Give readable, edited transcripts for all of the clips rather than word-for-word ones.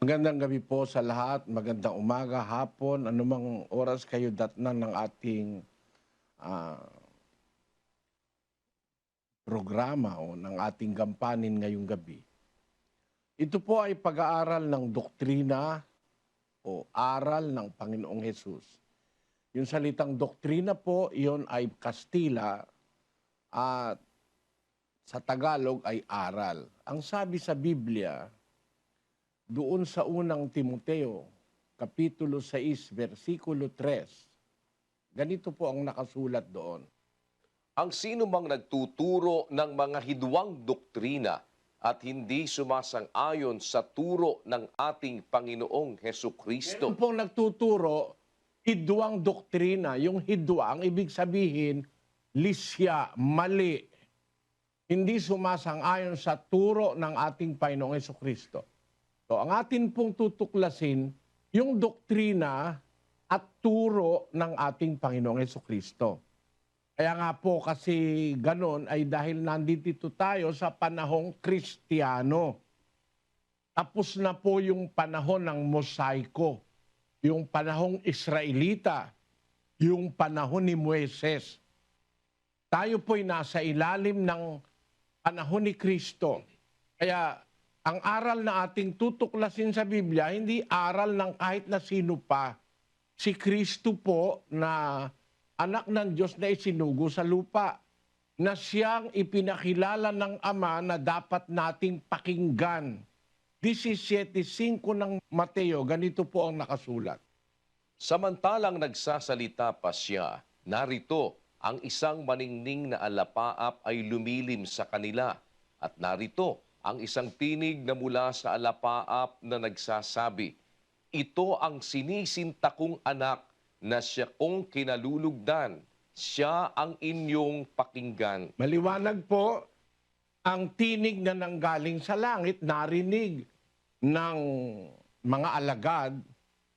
Magandang gabi po sa lahat, magandang umaga, hapon, anumang oras kayo datnan ng ating ah, programa o ng ating gampanin ngayong gabi. Ito po ay pag-aaral ng doktrina o aral ng Panginoong Hesus. Yung salitang doktrina po, iyon ay Kastila at sa Tagalog ay aral. Ang sabi sa Biblia, doon sa unang Timoteo, Kapitulo 6, versikulo 3, ganito po ang nakasulat doon. Ang sinumang nagtuturo ng mga hidwang doktrina at hindi sumasang-ayon sa turo ng ating Panginoong Meron Hesukristo. pong nagtuturo, hidwang doktrina. Yung hidwa, ang ibig sabihin, lisya, mali. Hindi sumasang-ayon sa turo ng ating Panginoong Hesukristo. So, ang atin pong tutuklasin, yung doktrina at turo ng ating Panginoong Hesukristo. Kaya nga po kasi ganon ay dahil nandito tayo sa panahong Kristiyano. Tapos na po yung panahon ng Mosaiko, yung panahong Israelita, yung panahon ni Moises. Tayo po'y nasa ilalim ng panahon ni Kristo. Kaya ang aral na ating tutuklasin sa Biblia, hindi aral ng kahit na sino pa. Si Kristo po na anak ng Diyos na isinugo sa lupa, na siyang ipinakilala ng Ama na dapat nating pakinggan. 17:5 ng Mateo, ganito po ang nakasulat. Samantalang nagsasalita pa siya, narito ang isang maningning na alapaap ay lumilim sa kanila. At narito ang isang tinig na mula sa alapaap na nagsasabi, "Ito ang sinisinta kong anak na siya kong kinalulugdan. Siya ang inyong pakinggan." Maliwanag po, ang tinig na nanggaling sa langit, narinig ng mga alagad,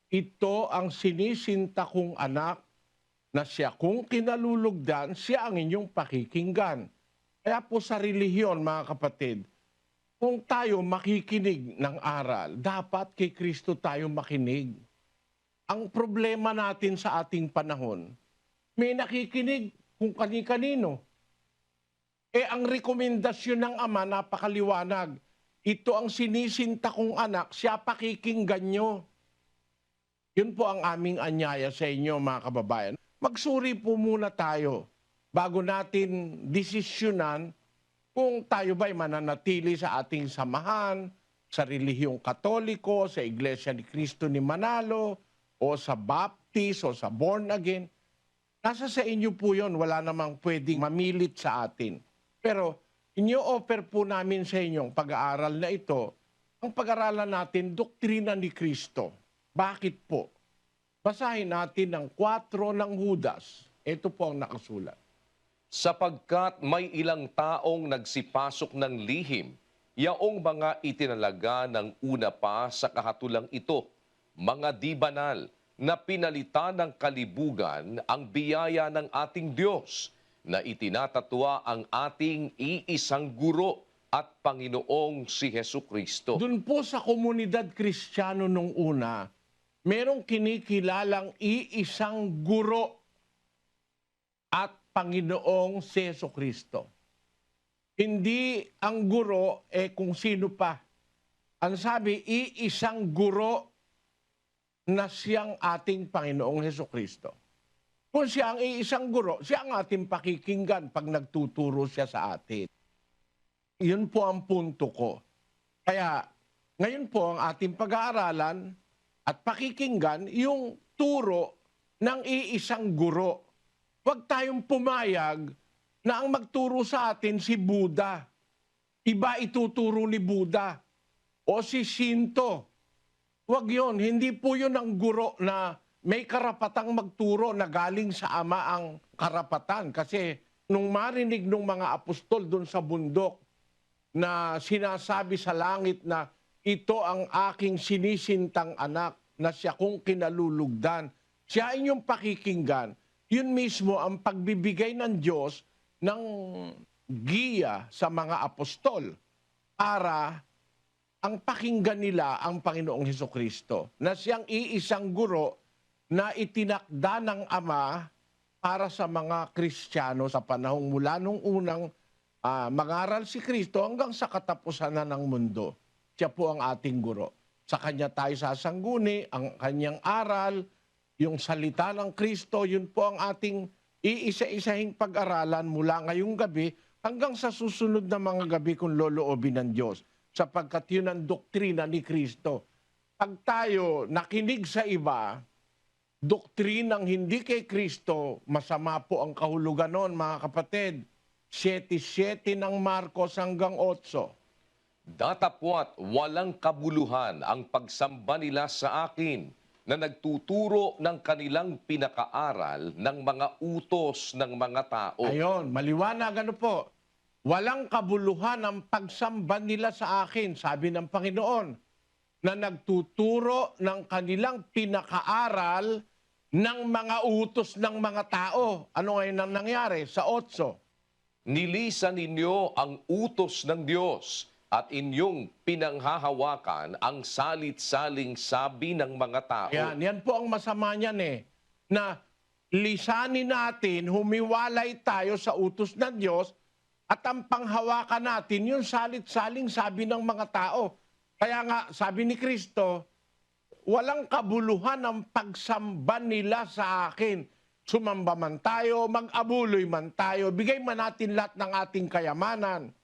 ito ang sinisinta kong anak na siya kung kinalulugdan, siya ang inyong pakikinggan. Kaya po sa relihiyon, mga kapatid, kung tayo makikinig ng aral, dapat kay Kristo tayo makinig. Ang problema natin sa ating panahon, may nakikinig kung kani-kanino. Ang rekomendasyon ng Ama, napakaliwanag. Ito ang sinisinta kong anak, siya pakikinggan nyo. Yun po ang aming anyaya sa inyo, mga kababayan. Magsuri po muna tayo bago natin desisyonan kung tayo ba'y mananatili sa ating samahan, sa relihiyong Katoliko, sa Iglesia ni Cristo ni Manalo, o sa Baptist, o sa Born Again. Nasa sa inyo po yun, wala namang pwedeng mamilit sa atin. Pero inyo-offer po namin sa inyong pag-aaral na ito, ang pag-aaralan natin, doktrina ni Kristo. Bakit po? Basahin natin ang 4 ng Judas. Ito po ang nakasulat. Sapagkat may ilang taong nagsipasok ng lihim, yaong mga itinalaga ng una pa sa kahatulang ito, mga di banal na pinalitan ng kalibugan ang biyaya ng ating Diyos, na itinatatwa ang ating iisang guro at Panginoong si Hesukristo. Doon po sa komunidad Kristiyano nung una, merong kinikilalang iisang guro at Panginoong si Jesucristo. Hindi ang guro kung sino pa. Ang sabi, iisang guro na siyang ating Panginoong Jesucristo. Kung siya ang iisang guro, siya ang ating pakikinggan pag nagtuturo siya sa atin. Yun po ang punto ko. Kaya ngayon po ang ating pag-aaralan at pakikinggan yung turo ng iisang guro. Huwag tayong pumayag na ang magturo sa atin si Buddha. Iba ituturo ni Buddha o si Shinto. Huwag yun. Hindi po yun ang guro na may karapatang magturo na galing sa Ama ang karapatan. Kasi nung marinig ng mga apostol doon sa bundok na sinasabi sa langit na ito ang aking sinisintang anak na siya kong kinalulugdan, siya inyong pakikinggan, yun mismo ang pagbibigay ng Diyos ng giya sa mga apostol para ang pakinggan nila ang Panginoong Hesukristo na siyang iisang guro na itinakda ng Ama para sa mga Kristiyano sa panahong mula nung unang mangaral si Kristo hanggang sa katapusan na ng mundo. Siya po ang ating guro. Sa Kanya tayo sasangguni, ang Kanyang aral, yung salita ng Kristo, yun po ang ating iisa-isahing pag-aralan mula ngayong gabi hanggang sa susunod na mga gabi kung loloobin ng Diyos. Sapagkat yun ang doktrina ni Kristo. Pag tayo nakinig sa iba, doktrinang hindi kay Kristo, masama po ang kahulugan nun, mga kapatid. 7:7 ng Marcos hanggang 8. Datapwat walang kabuluhan ang pagsamba nila sa akin na nagtuturo ng kanilang pinakaaral ng mga utos ng mga tao. Ayon, maliwanag ano po. Walang kabuluhan ang pagsamba nila sa akin, sabi ng Panginoon, na nagtuturo ng kanilang pinakaaral ng mga utos ng mga tao. Ano ngayon ang nangyari sa 8? Nilisan ninyo ang utos ng Diyos at inyong pinanghahawakan ang salit-saling sabi ng mga tao. Yan po ang masama niyan na lisanin natin, humiwalay tayo sa utos ng Diyos at ang panghawakan natin yung salit-saling sabi ng mga tao. Kaya nga, sabi ni Kristo, walang kabuluhan ang pagsamba nila sa akin. Sumamba man tayo, mag-abuloy man tayo, bigay man natin lahat ng ating kayamanan.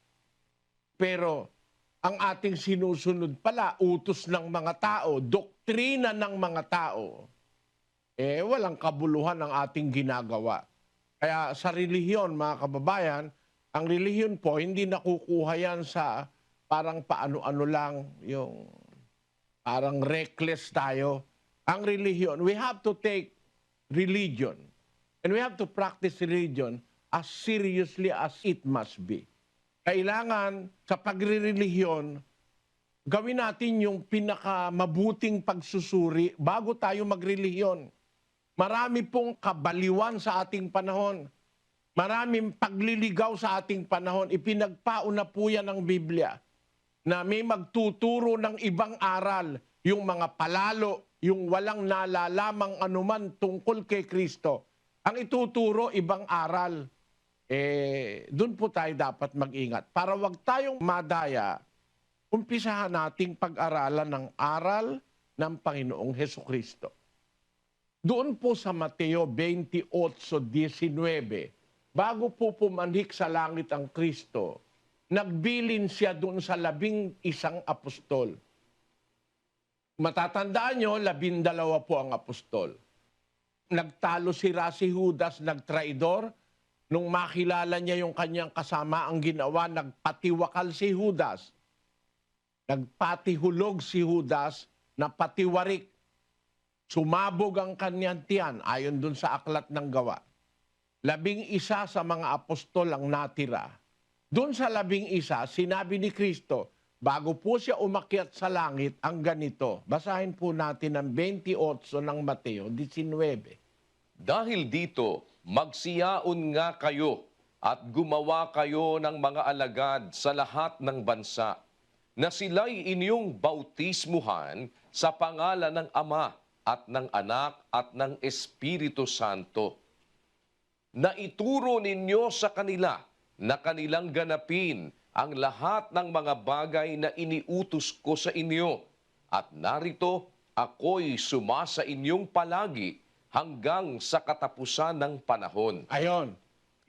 Pero ang ating sinusunod pala, utos ng mga tao, doktrina ng mga tao, walang kabuluhan ang ating ginagawa. Kaya sa relihiyon, mga kababayan, ang relihiyon po, hindi nakukuha yan sa parang paano-ano lang, yung parang reckless tayo. Ang relihiyon, we have to take religion and we have to practice religion as seriously as it must be. Kailangan sa pagre-relihiyon, gawin natin yung pinakamabuting pagsusuri bago tayo magrelihiyon. Marami pong kabaliwan sa ating panahon. Maraming pagliligaw sa ating panahon. Ipinagpauna po yan ng Biblia na may magtuturo ng ibang aral, yung mga palalo, yung walang nalalamang anuman tungkol kay Kristo. Ang ituturo, ibang aral. Doon po tayo dapat mag-ingat. Para wag tayong madaya, umpisahan nating pag-aralan ng aral ng Panginoong Hesukristo. Doon po sa Mateo 28:19, bago po pumanhik sa langit ang Kristo, nagbilin siya doon sa 11 apostol. Matatandaan nyo, 12 po ang apostol. Nagtalo si Judas, nagtraidor. Nung makilala niya yung kanyang kasama ang ginawa, nagpatiwakal si Judas. Nagpatihulog si Judas na patiwarik. Sumabog ang kanyang tiyan ayon dun sa aklat ng gawa. 11 sa mga apostol ang natira. Doon sa 11, sinabi ni Kristo, bago po siya umakyat sa langit, ang ganito. Basahin po natin ang 28 ng Mateo 19. Dahil dito, magsiyaon nga kayo at gumawa kayo ng mga alagad sa lahat ng bansa, na sila'y inyong bautismuhan sa pangalan ng Ama at ng Anak at ng Espiritu Santo. Na ituro ninyo sa kanila na kanilang ganapin ang lahat ng mga bagay na iniutos ko sa inyo. At narito, ako'y sumasa inyong palagi hanggang sa katapusan ng panahon. Ayon.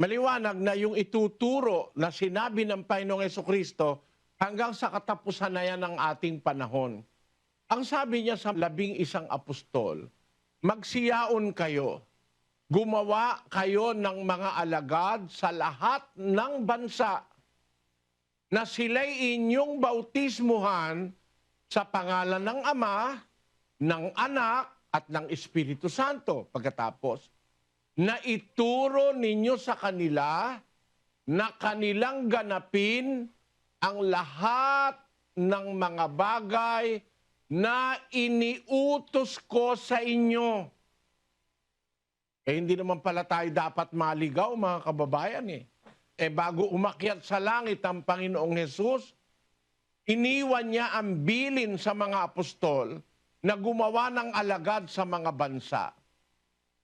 Maliwanag na yung ituturo na sinabi ng Panginoong Hesukristo hanggang sa katapusan na yan ng ating panahon. Ang sabi niya sa 11 apostol, magsiyaon kayo, gumawa kayo ng mga alagad sa lahat ng bansa, na sila'y inyong bautismuhan sa pangalan ng Ama, ng Anak, at ng Espiritu Santo. Pagkatapos, na ituro ninyo sa kanila na kanilang ganapin ang lahat ng mga bagay na iniutos ko sa inyo. Hindi naman pala tayo dapat maligaw, mga kababayan. Bago umakyat sa langit ang Panginoong Hesus, iniwan niya ang bilin sa mga apostol na gumawa ng alagad sa mga bansa.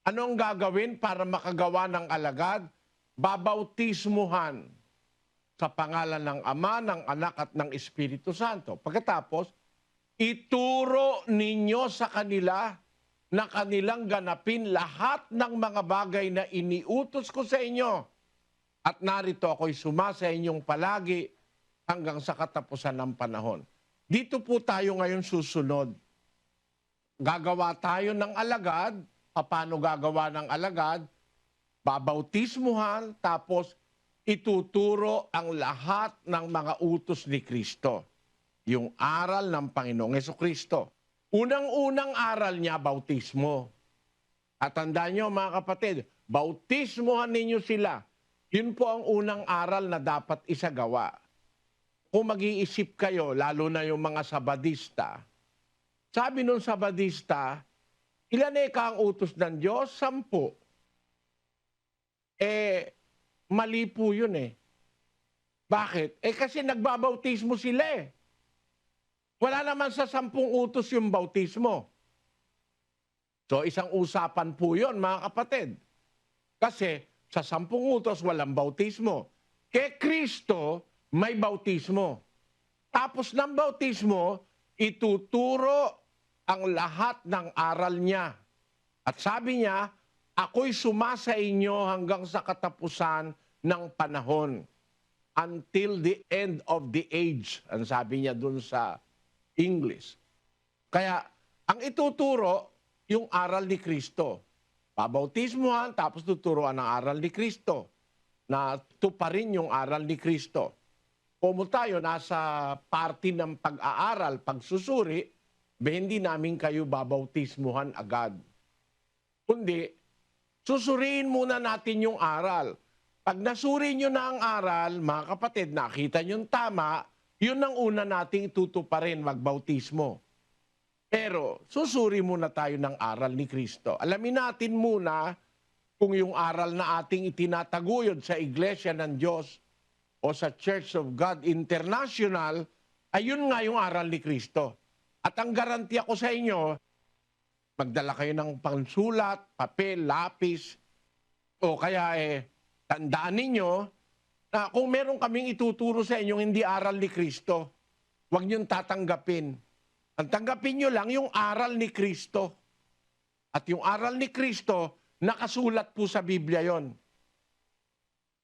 Anong gagawin para makagawa ng alagad? Babautismuhan sa pangalan ng Ama, ng Anak at ng Espiritu Santo. Pagkatapos, ituro ninyo sa kanila na kanilang ganapin lahat ng mga bagay na iniutos ko sa inyo. At narito ako'y sumasa inyong palagi hanggang sa katapusan ng panahon. Dito po tayo ngayon susunod. Gagawa tayo ng alagad. Paano gagawa ng alagad? Babautismuhan, tapos ituturo ang lahat ng mga utos ni Kristo. Yung aral ng Panginoong Hesukristo. Unang-unang aral niya, bautismo. At tandaan niyo mga kapatid, bautismuhan ninyo sila. Yun po ang unang aral na dapat isagawa. Kung mag-iisip kayo, lalo na yung mga Sabadista, sabi nung Sabadista, ilan ang utos ng Diyos? 10. Mali po yun eh. Bakit? Kasi nagbabautismo sila eh. Wala naman sa 10 utos yung bautismo. So isang usapan po yun mga kapatid. Kasi sa 10 utos walang bautismo. Kay Kristo may bautismo. Tapos ng bautismo, ituturo ang lahat ng aral niya. At sabi niya, ako'y sumasa inyo hanggang sa katapusan ng panahon. Until the end of the age. Ang sabi niya dun sa English. Kaya, ang ituturo, yung aral ni Kristo. Pabautismuhan, tapos tuturuan ang aral ni Kristo. Na tuparin yung aral ni Kristo. Kung tayo nasa party ng pag-aaral, pagsusuri, hindi namin kayo babautismuhan agad. Kundi, susuriin muna natin yung aral. Pag nasuri nyo na ang aral, mga kapatid, nakita nyo tama, yun ang una nating tutuparin, magbautismo. Pero, susuri muna tayo ng aral ni Kristo. Alamin natin muna kung yung aral na ating itinataguyod sa Iglesia ng Diyos o sa Church of God International, ayun nga yung aral ni Kristo. At ang garantiya ko sa inyo, magdala kayo ng pansulat, papel, lapis, o kaya tandaan ninyo na kung meron kaming ituturo sa inyo hindi aral ni Kristo, huwag niyong tatanggapin. Ang tanggapin nyo lang yung aral ni Kristo. At yung aral ni Kristo, nakasulat po sa Biblia yon.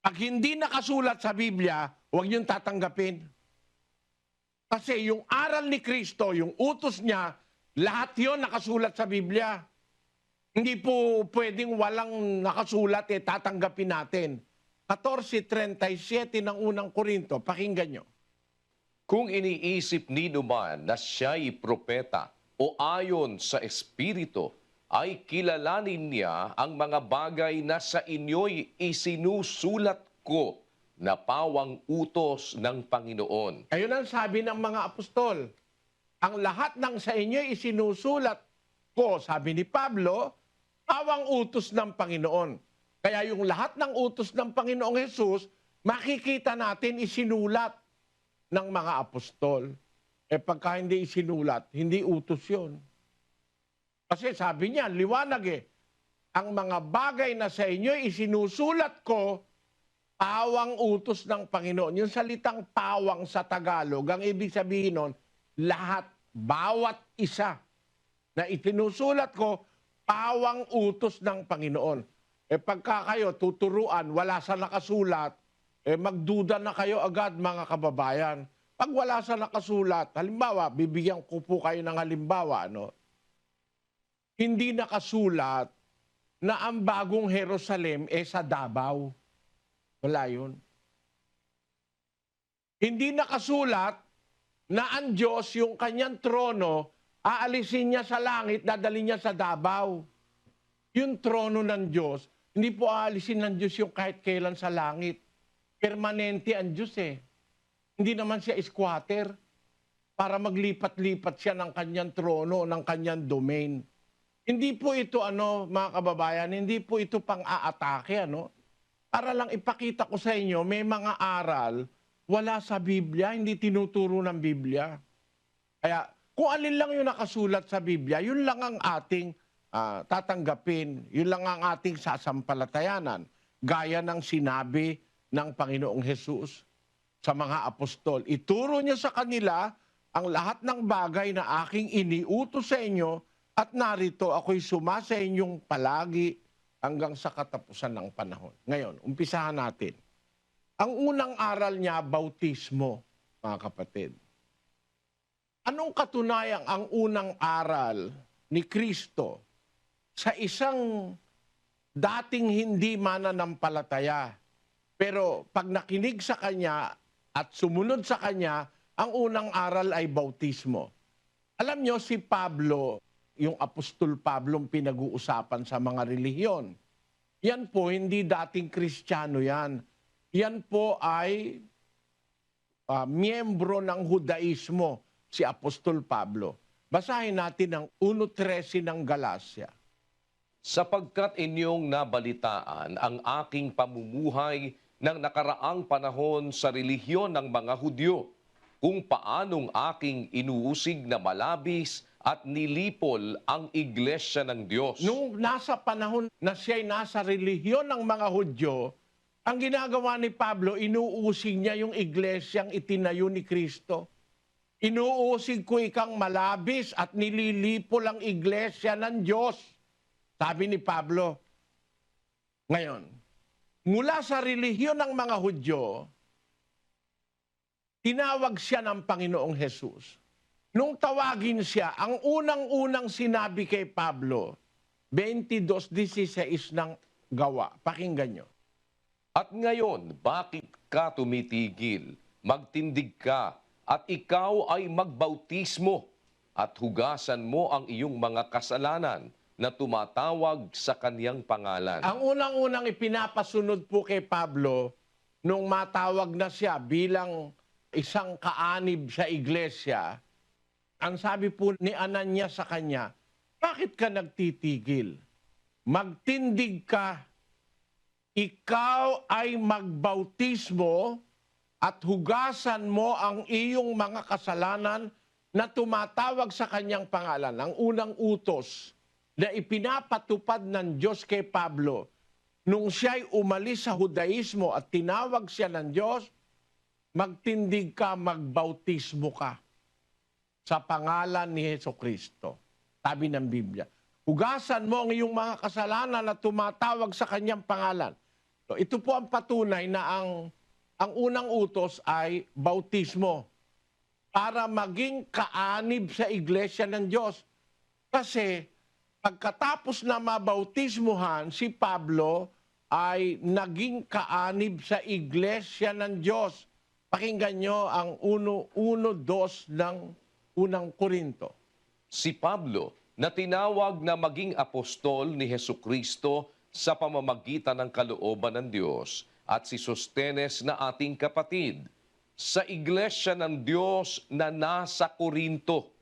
Pag hindi nakasulat sa Biblia, huwag niyong tatanggapin. Kasi yung aral ni Kristo, yung utos niya, lahat yon nakasulat sa Biblia. Hindi po pwedeng walang nakasulat, tatanggapin natin. 14:37 ng unang Korinto, pakinggan nyo. Kung iniisip ni man na siya'y propeta o ayon sa Espiritu, ay kilalanin niya ang mga bagay na sa inyo'y isinusulat ko na pawang utos ng Panginoon. Ayun ang sabi ng mga apostol. Ang lahat ng sa inyo'y isinusulat ko, sabi ni Pablo, pawang utos ng Panginoon. Kaya yung lahat ng utos ng Panginoong Hesus, makikita natin isinulat ng mga apostol. Pagka hindi isinulat, hindi utos yun. Kasi sabi niya, liwanag ang mga bagay na sa inyo isinusulat ko, pawang utos ng Panginoon. Yung salitang pawang sa Tagalog, ang ibig sabihin nun, lahat, bawat isa na itinusulat ko, pawang utos ng Panginoon. Pagka kayo tuturuan, wala sa nakasulat, magduda na kayo agad mga kababayan. Pag wala sa nakasulat, halimbawa, bibigyan ko po kayo ng halimbawa, hindi nakasulat na ang bagong Jerusalem sa Davao. Wala yun. Hindi nakasulat na ang Diyos, yung kanyang trono, aalisin niya sa langit, dadalhin niya sa Davao. Yung trono ng Diyos, hindi po aalisin ng Diyos yung kahit kailan sa langit. Permanente ang Diyos Hindi naman siya squatter para maglipat-lipat siya ng kanyang trono, ng kanyang domain. Hindi po ito, mga kababayan, hindi po ito pang-aatake, Para lang ipakita ko sa inyo, may mga aral wala sa Biblia, hindi tinuturo ng Biblia. Kaya kung alin lang yung nakasulat sa Biblia, yun lang ang ating tatanggapin, yun lang ang ating sasampalatayanan. Gaya ng sinabi ng Panginoong Hesus sa mga apostol. Ituro niya sa kanila ang lahat ng bagay na aking iniutos sa inyo at narito ako'y sumasa inyong palagi hanggang sa katapusan ng panahon. Ngayon, umpisahan natin. Ang unang aral niya, bautismo, mga kapatid. Anong katunayang ang unang aral ni Kristo sa isang dating hindi mananampalataya? Pero pag nakinig sa Kanya at sumunod sa Kanya, ang unang aral ay bautismo. Alam nyo, si Pablo, yung Apostol Pablong pinag-uusapan sa mga relihiyon, yan po, hindi dating Kristiyano yan. Yan po ay miyembro ng Judaismo, si Apostol Pablo. Basahin natin ang 1:13 ng Galacia. Sapagkat inyong nabalitaan ang aking pamumuhay ng nakaraang panahon sa relihiyon ng mga Hudyo, kung paanong aking inuusig na malabis at nilipol ang iglesia ng Diyos. Nung nasa panahon na siya'y nasa relihiyon ng mga Hudyo, ang ginagawa ni Pablo, inuusig niya yung iglesyang itinayo ni Kristo. Inuusig ko ikang malabis at nililipol ang iglesia ng Diyos. Sabi ni Pablo. Ngayon, mula sa relihiyon ng mga Hudyo, tinawag siya ng Panginoong Hesus. Nung tawagin siya, ang unang-unang sinabi kay Pablo, 22:16 ng Gawa. Pakinggan nyo. At ngayon, bakit ka tumitigil? Magtindig ka, at ikaw ay magbautismo, at hugasan mo ang iyong mga kasalanan na tumatawag sa kaniyang pangalan. Ang unang-unang ipinapasunod po kay Pablo, nung matawag na siya bilang isang kaanib sa iglesia, ang sabi po ni Ananias sa kanya, bakit ka nagtitigil? Magtindig ka, ikaw ay magbautismo at hugasan mo ang iyong mga kasalanan na tumatawag sa kanyang pangalan. Ang unang utos na ipinapatupad ng Diyos kay Pablo, nung siya'y umalis sa Judaismo at tinawag siya ng Diyos, magtindig ka, magbautismo ka sa pangalan ni Hesukristo. Sabi ng Biblia. Hugasan mo ang iyong mga kasalanan na tumatawag sa kanyang pangalan. So, ito po ang patunay na ang unang utos ay bautismo para maging kaanib sa iglesia ng Diyos. Kasi pagkatapos na mabautismuhan, si Pablo ay naging kaanib sa iglesia ng Diyos. Pakinggan nyo ang 1:2 ng unang Korinto. Si Pablo, na tinawag na maging apostol ni Hesukristo sa pamamagitan ng kalooban ng Diyos, at si Sostenes na ating kapatid, sa iglesia ng Diyos na nasa Korinto,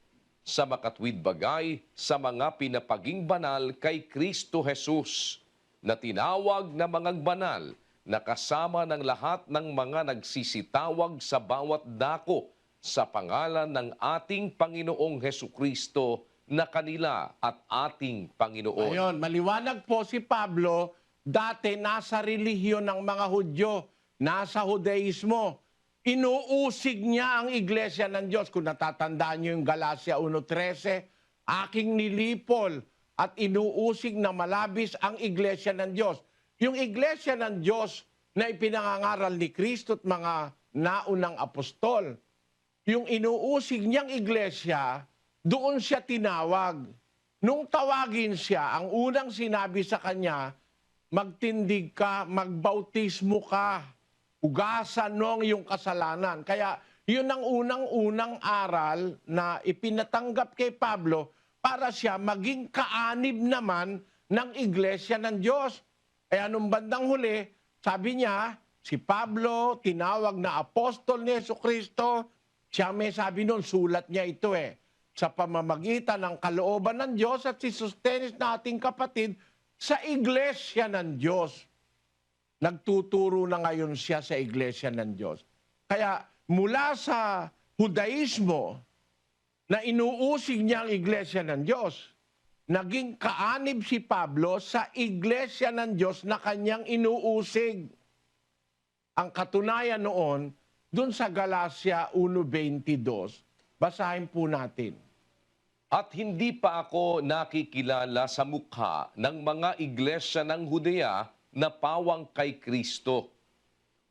sa makatwid bagay sa mga pinapaging banal kay Kristo Jesus, na tinawag na mga banal, na kasama ng lahat ng mga nagsisitawag sa bawat dako sa pangalan ng ating Panginoong Hesukristo na kanila at ating Panginoon. Ayun, maliwanag po si Pablo, dati nasa relihiyon ng mga Hudyo, nasa Judaismo. Inuusig niya ang iglesia ng Diyos. Kung natatandaan niyo yung Galacia 1:13, aking nilipol at inuusig na malabis ang iglesia ng Diyos. Yung iglesia ng Diyos na ipinangangaral ni Kristo at mga naunang apostol, yung inuusig niyang iglesia, doon siya tinawag. Nung tawagin siya, ang unang sinabi sa kanya, magtindig ka, magbautismo ka, hugasan mo ang iyong kasalanan. Kaya yun ang unang-unang aral na ipinatanggap kay Pablo para siya maging kaanib naman ng iglesia ng Diyos. Kaya nung bandang huli, sabi niya, si Pablo, tinawag na apostol ni Hesukristo, siya may sabi noon, sulat niya ito sa pamamagitan ng kalooban ng Diyos at si Sostenes na ating kapatid sa iglesia ng Diyos. Nagtuturo na ngayon siya sa iglesia ng Diyos. Kaya mula sa Judaismo na inuusig niya ang iglesia ng Diyos, naging kaanib si Pablo sa iglesia ng Diyos na kanyang inuusig. Ang katunayan noon, dun sa Galacia 1:22, basahin po natin. At hindi pa ako nakikilala sa mukha ng mga iglesia ng Judea na pawang kay Kristo,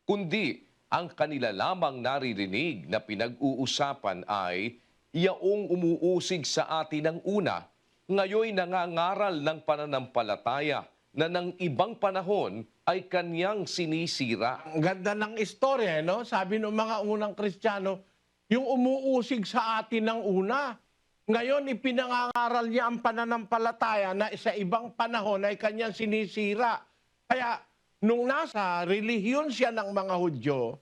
kundi ang kanila lamang naririnig na pinag-uusapan ay yaong umuusig sa atin ng una, ngayoy nangangaral ng pananampalataya na ng ibang panahon ay kanyang sinisira. Ang ganda ng istorya, no? Sabi ng mga unang Kristiyano, yung umuusig sa atin ng una. Ngayon, ipinangangaral niya ang pananampalataya na sa ibang panahon ay kanyang sinisira. Kaya, nung nasa relihiyon siya ng mga Hudyo,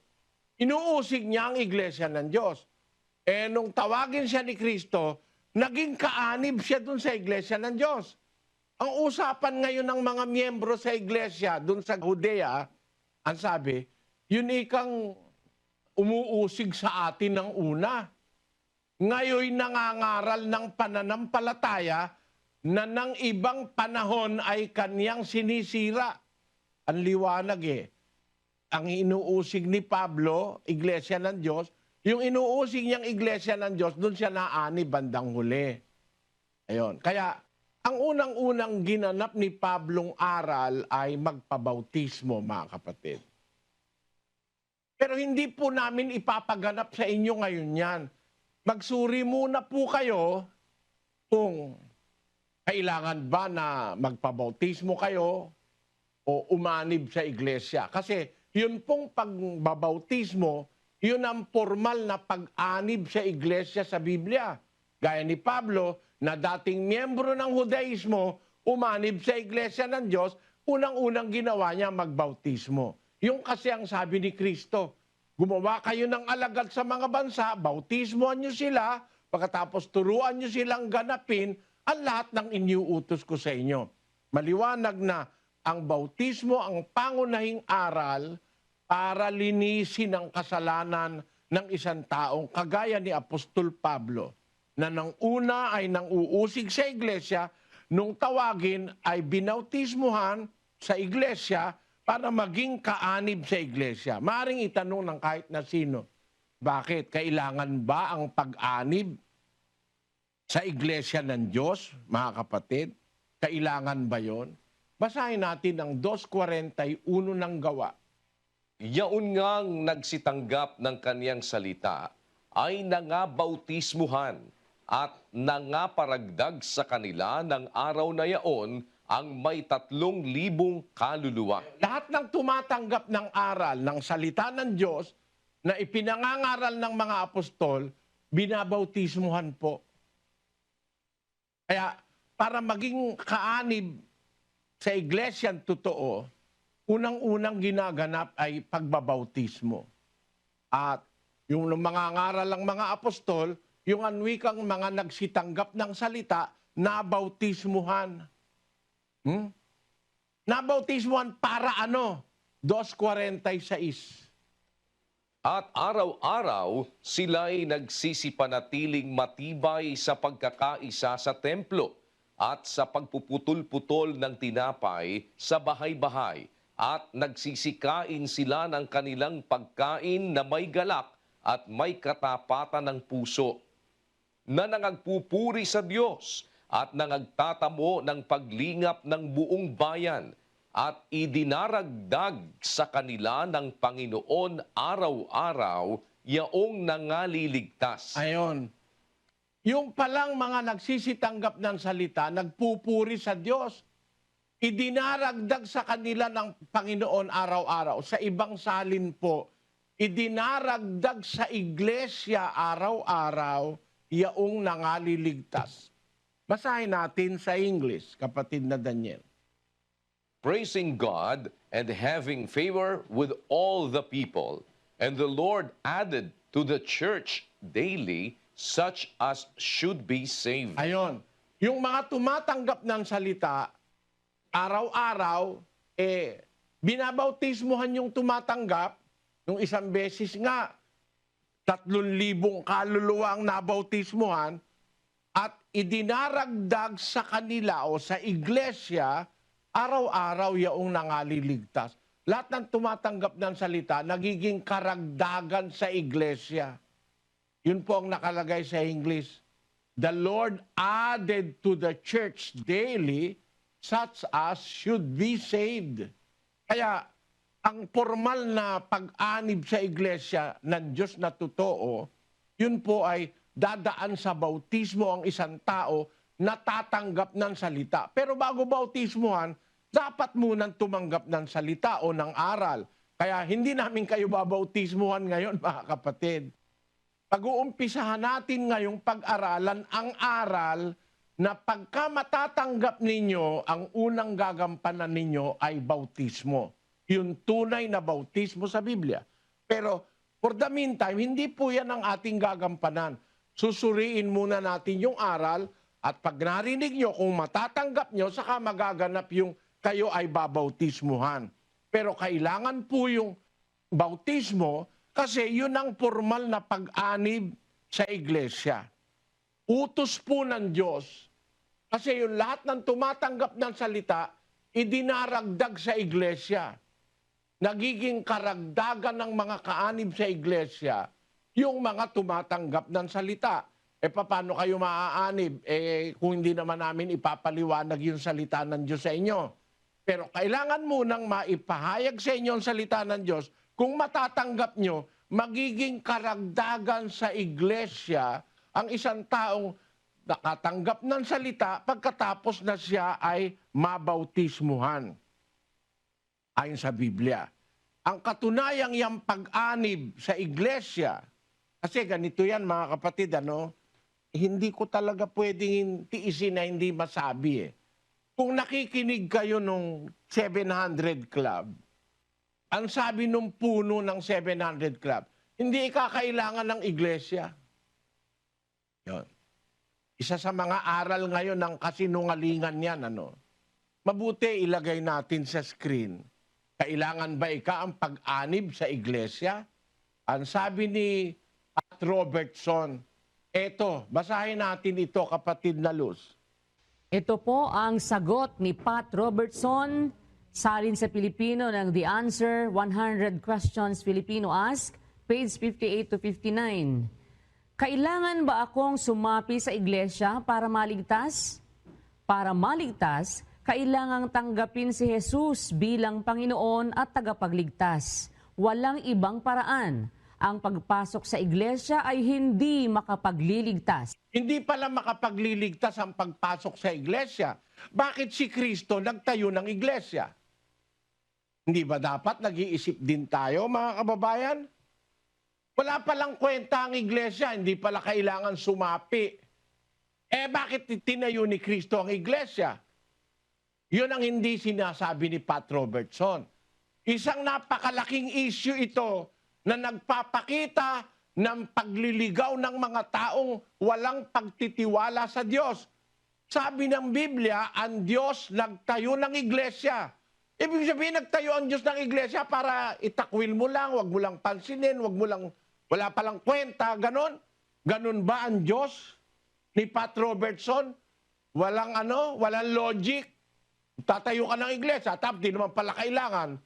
inuusig niya ang iglesia ng Diyos. Nung tawagin siya ni Kristo, naging kaanib siya dun sa iglesia ng Diyos. Ang usapan ngayon ng mga miyembro sa iglesia dun sa Judea, ang sabi, yun ikang umuusig sa atin ng una. Ngayon nangangaral ng pananampalataya na ng ibang panahon ay kanyang sinisira. Ang liwanag Ang inuusig ni Pablo, iglesia ng Diyos, yung inuusig niyang iglesia ng Diyos, doon siya naani bandang huli. Ayun. Kaya, ang unang-unang ginanap ni Pablong aral ay magpabautismo, mga kapatid. Pero hindi po namin ipapaganap sa inyo ngayon yan. Magsuri muna po kayo kung kailangan ba na magpabautismo kayo o umanib sa iglesia. Kasi yun pong pagbabautismo, yun ang formal na pag-anib sa iglesia sa Biblia. Gaya ni Pablo, na dating miyembro ng Judaismo, umanib sa iglesia ng Diyos, unang-unang ginawa niya magbautismo. Yung kasi ang sabi ni Kristo, gumawa kayo ng alagad sa mga bansa, bautismoan nyo sila, pagkatapos turuan nyo silang ganapin ang lahat ng iniuutos ko sa inyo. Maliwanag na ang bautismo ang pangunahing aral para linisin ang kasalanan ng isang taong kagaya ni Apostol Pablo, na nang una ay nang uusig sa iglesia, nung tawagin ay binautismuhan sa iglesia para maging kaanib sa iglesia. Maaring itanong ng kahit na sino, bakit? Kailangan ba ang pag-anib sa iglesia ng Diyos, mga kapatid? Kailangan ba yon? Basahin natin ang 2:41 ng Gawa. Yaon ngang nagsitanggap ng kaniyang salita ay nangabautismuhan at nangaparagdag sa kanila ng araw na yaon ang may 3,000 kaluluwa. Lahat ng tumatanggap ng aral, ng salita ng Diyos, na ipinangangaral ng mga apostol, binabautismuhan po. Kaya, para maging kaanib sa iglesyang totoo, unang-unang ginaganap ay pagbabautismo. At yung mga ngaral ng mga apostol, yung anwikang mga nagsitanggap ng salita, nabautismuhan. Nabautismuhan para ano? 2:46. At araw-araw sila'y nagsisipanatiling matibay sa pagkakaisa sa templo at sa pagpuputol-putol ng tinapay sa bahay-bahay, at nagsisikain sila ng kanilang pagkain na may galak at may katapatan ng puso, na nangagpupuri sa Diyos at nangagtatamo ng paglingap ng buong bayan, at idinaragdag sa kanila ng Panginoon araw-araw yaong nangaliligtas. Ayon. Yung palang mga nagsisitanggap ng salita, nagpupuri sa Diyos. Idinaragdag sa kanila ng Panginoon araw-araw. Sa ibang salin po, idinaragdag sa iglesia araw-araw yaong nangaliligtas. Basahin natin sa English, kapatid na Daniel. Praising God and having favor with all the people. And the Lord added to the church daily such as should be saved. Ayon. Yung mga tumatanggap ng salita, araw-araw, binabautismuhan yung tumatanggap. Nung isang beses nga, 3,000 kaluluwa ang nabautismuhan at idinaragdag sa kanila o sa iglesia, araw-araw yaong nangaliligtas. Lahat ng tumatanggap ng salita, nagiging karagdagan sa iglesia. Yun po ang nakalagay sa English. The Lord added to the church daily such as should be saved. Kaya ang formal na pag-anib sa iglesia ng Diyos na totoo, yun po ay dadaan sa bautismo ang isang tao na tatanggap ng salita. Pero bago bautismohan, dapat munang tumanggap ng salita o ng aral. Kaya hindi namin kayo babautismohan ngayon, mga kapatid. Pag-uumpisahan natin ngayong pag-aralan ang aral na pagka matatanggap ninyo, ang unang gagampanan ninyo ay bautismo. Yung tunay na bautismo sa Biblia. Pero for the meantime, hindi po yan ang ating gagampanan. Susuriin muna natin yung aral at pag narinig nyo, kung matatanggap nyo, saka magaganap yung kayo ay babautismuhan. Pero kailangan po yung bautismo kasi yun ang formal na pag-anib sa iglesia. Utos po ng Diyos kasi yung lahat ng tumatanggap ng salita, idinaragdag sa iglesia. Nagiging karagdagan ng mga kaanib sa iglesia yung mga tumatanggap ng salita. Paano kayo maaanib? Kung hindi naman namin ipapaliwanag yung salita ng Diyos sa inyo. Pero kailangan munang maipahayag sa inyo ang salita ng Diyos. Kung matatanggap nyo, magiging karagdagan sa iglesia ang isang taong nakatanggap ng salita pagkatapos na siya ay mabautismuhan. Ayon sa Biblia. Ang katunayang yung pag-anib sa iglesia, kasi ganito yan mga kapatid, hindi ko talaga pwedeng tiisin na hindi masabi. Kung nakikinig kayo nung 700 Club, ang sabi nung puno ng 700 Club, hindi kakailangan ng iglesia. Yun. Isa sa mga aral ngayon ng kasinungalingan yan, Mabuti ilagay natin sa screen. Kailangan ba ang pag-anib sa iglesia? Ang sabi ni Pat Robertson, eto, basahin natin ito, kapatid na Luz. Ito po ang sagot ni Pat Robertson, salin sa Pilipino ng The Answer, 100 Questions Filipino Ask, page 58 to 59. Kailangan ba akong sumapi sa iglesia para maligtas? Para maligtas, kailangang tanggapin si Jesus bilang Panginoon at tagapagligtas. Walang ibang paraan. Ang pagpasok sa iglesia ay hindi makapagliligtas. Hindi pala makapagliligtas ang pagpasok sa iglesia. Bakit si Kristo nagtayo ng iglesia? Hindi ba dapat nag-iisip din tayo, mga kababayan? Wala palang kwenta ang iglesia, hindi pala kailangan sumapi. Bakit tinayo ni Kristo ang iglesia? Yun ang hindi sinasabi ni Pat Robertson. Isang napakalaking issue ito na nagpapakita ng pagliligaw ng mga taong walang pagtitiwala sa Diyos. Sabi ng Biblia, ang Diyos nagtayo ng iglesia. Ibig sabihin, nagtayo ang Diyos ng iglesia para itakwil mo lang, wag mo lang pansinin, wala palang kwenta, ganon. Ganon ba ang Diyos ni Pat Robertson? Walang logic. Tatayo ka ng iglesia, tapos di naman pala kailangan.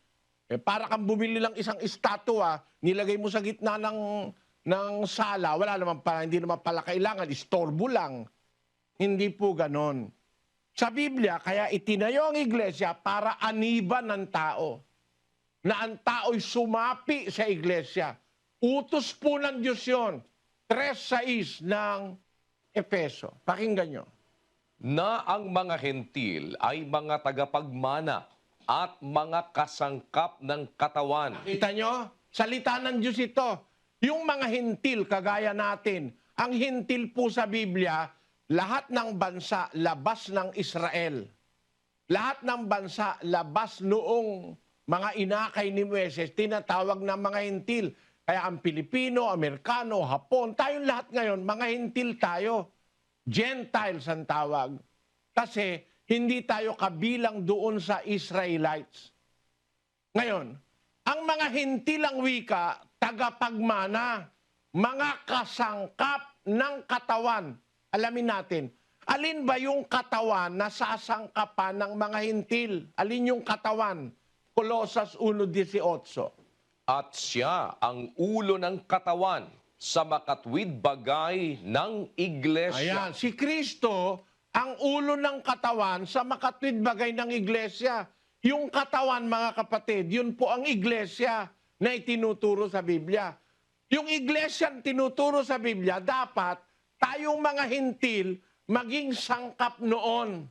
Para kang bumili lang isang estatwa, nilagay mo sa gitna ng sala, wala naman pala, hindi naman pala kailangan, istorbo lang. Hindi po ganon. Sa Biblia, kaya itinayo ang iglesia para aniban ng tao. Na ang tao'y sumapi sa iglesia. Utos po ng Diyos yun. 3:6 ng Efeso. Pakinggan nyo. Na ang mga hentil ay mga tagapagmana at mga kasangkap ng katawan. Kita nyo? Salita ng Diyos ito. Yung mga hentil, kagaya natin, ang hentil po sa Biblia, lahat ng bansa labas ng Israel. Lahat ng bansa labas noong mga inakay ni Moises, tinatawag na mga hentil. Kaya ang Pilipino, Amerikano, Hapon, tayong lahat ngayon, mga hentil tayo. Gentiles ang tawag. Kasi hindi tayo kabilang doon sa Israelites. Ngayon, ang mga hentil ang wika, tagapagmana. mga kasangkap ng katawan. Alamin natin, alin ba yung katawan na sasangkapan ng mga hintil? Alin yung katawan? Colosas 1:18. At siya ang ulo ng katawan sa makatwid bagay ng iglesia. Ayan, si Kristo ang ulo ng katawan sa makatwid bagay ng iglesia. Yung katawan, mga kapatid, yun po ang iglesia na itinuturo sa Biblia. Yung iglesia ang tinuturo sa Biblia, dapat tayong mga hintil maging sangkap noon,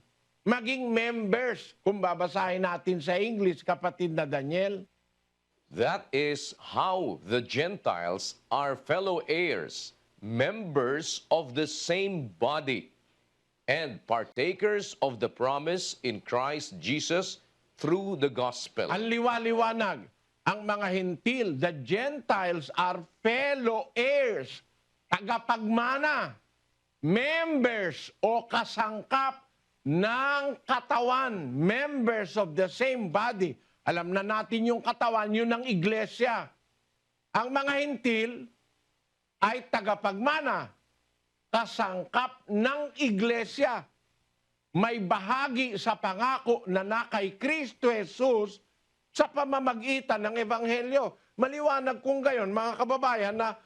maging members. Kung babasahin natin sa English, kapatid na Daniel. That is how the Gentiles are fellow heirs, members of the same body, and partakers of the promise in Christ Jesus through the gospel. Ang liwaliwanag, ang mga hintil, the Gentiles are fellow heirs, tagapagmana, members o kasangkap ng katawan, members of the same body. Alam na natin yung katawan, yun ang iglesia. Ang mga hintil ay tagapagmana, kasangkap ng iglesia. May bahagi sa pangako na kay Kristo Jesus sa pamamagitan ng Ebanghelyo. Maliwanag kung gayon, mga kababayan, na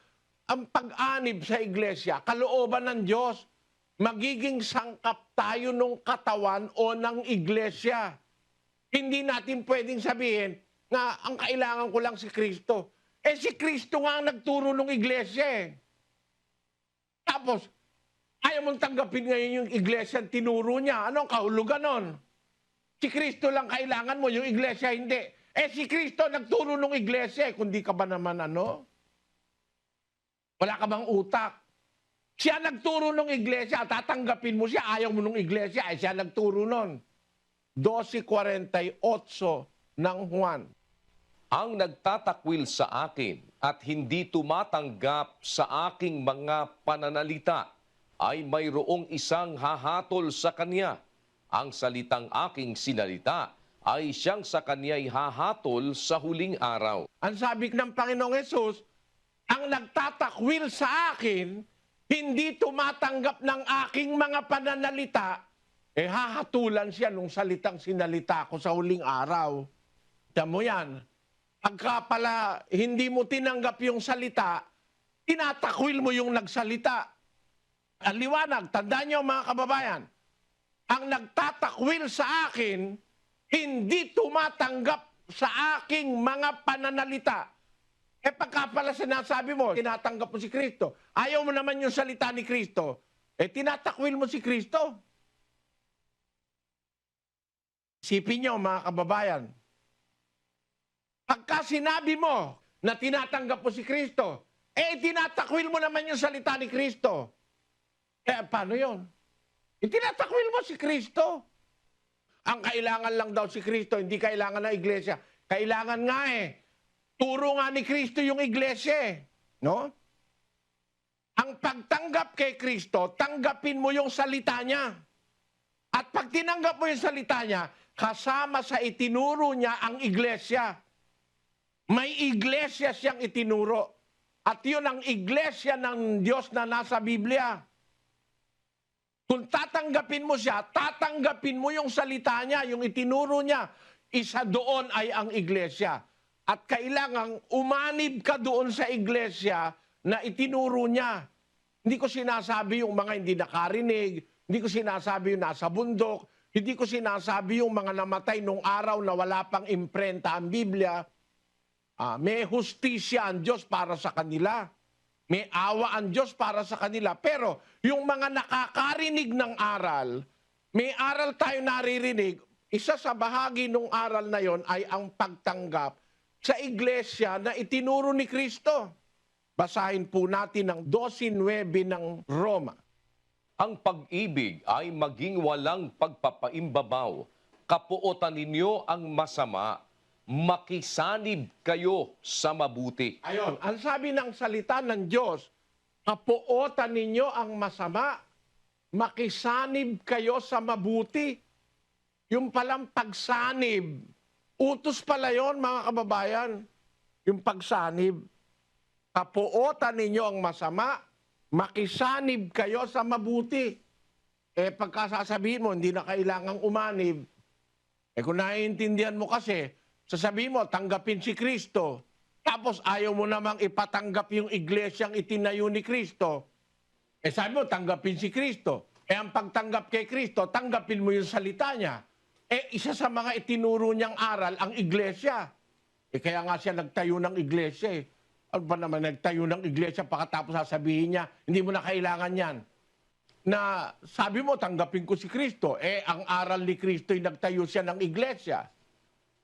ang pag-anib sa iglesia, kalooban ng Diyos, magiging sangkap tayo ng katawan o ng iglesia. Hindi natin pwedeng sabihin na ang kailangan ko lang si Kristo. Eh si Kristo nga ang nagturo ng iglesia eh. Tapos, ayaw mong tanggapin ngayon yung iglesia ang tinuro niya. Anong kahulugan nun? Si Kristo lang kailangan mo, yung iglesia hindi. Eh si Kristo nagturo ng iglesia, kundi ka ba naman ano? Wala ka bang utak? Siya nagturo ng iglesia, tatanggapin mo siya, ayaw mo ng iglesia, eh siya nagturo nun. 12:48 ng Juan. Ang nagtatakwil sa akin at hindi tumatanggap sa aking mga pananalita ay mayroong isang hahatol sa kanya. Ang salitang aking sinalita ay siyang sa kanya'y hahatol sa huling araw. Ang sabi ng Panginoong Hesus, ang nagtatakwil sa akin, hindi tumatanggap ng aking mga pananalita, eh hahatulan siya nung salitang sinalita ko sa huling araw. Tiyan mo yan. Pagka pala hindi mo tinanggap yung salita, tinatakwil mo yung nagsalita. Ang liwanag, tandaan niyo mga kababayan, ang nagtatakwil sa akin, hindi tumatanggap sa aking mga pananalita. Eh pagka pala sinasabi mo, tinatanggap mo si Kristo, ayaw mo naman yung salita ni Kristo, eh tinatakwil mo si Kristo. Isipin niyo mga kababayan, pagka sinabi mo na tinatanggap mo si Kristo, eh tinatakwil mo naman yung salita ni Kristo. Eh paano yun? Itinatakwil mo si Kristo. Ang kailangan lang daw si Kristo, hindi kailangan ng iglesia. Kailangan nga eh. Turo nga ni Kristo yung iglesia eh. No? Ang pagtanggap kay Kristo, tanggapin mo yung salita niya. At pag tinanggap mo yung salita niya, kasama sa itinuro niya ang iglesia. May iglesia siyang itinuro. At yun ang iglesia ng Diyos na nasa Biblia. Kung tatanggapin mo siya, tatanggapin mo yung salita niya, yung itinuro niya. Isa doon ay ang iglesia. At kailangang umanib ka doon sa iglesia na itinuro niya. Hindi ko sinasabi yung mga hindi nakarinig, hindi ko sinasabi yung nasa bundok, hindi ko sinasabi yung mga namatay nung araw na wala pang imprenta ang Biblia. May hustisya ang Diyos para sa kanila. May awa ang Diyos para sa kanila. Pero yung mga nakakarinig ng aral, may aral tayo naririnig, isa sa bahagi ng aral na yon ay ang pagtanggap sa iglesia na itinuro ni Kristo. Basahin po natin ang 12:9 ng Roma. Ang pag-ibig ay maging walang pagpapaimbabaw. Kapuotan ninyo ang masama, makisanib kayo sa mabuti. Ayon, ang sabi ng salita ng Diyos, kapuotan ninyo ang masama, makisanib kayo sa mabuti. Yung palang pagsanib, utos pala yon mga kababayan, yung pagsanib. kapuotan ninyo ang masama, makisanib kayo sa mabuti. Pagkasasabihin mo, hindi na kailangang umanib. Kung naiintindihan mo kasi, sasabihin mo, tanggapin si Kristo. Tapos ayaw mo namang ipatanggap yung iglesyang itinayo ni Kristo. Sabi mo, tanggapin si Kristo. Ang pagtanggap kay Kristo, tanggapin mo yung salita niya. Isa sa mga itinuro niyang aral, ang iglesia. Kaya nga siya nagtayo ng iglesia. Ano ba naman nagtayo ng iglesia, pagkatapos sasabihin niya, hindi mo na kailangan yan. Na sabi mo, tanggapin ko si Kristo. Ang aral ni Kristo ay nagtayo siya ng iglesia.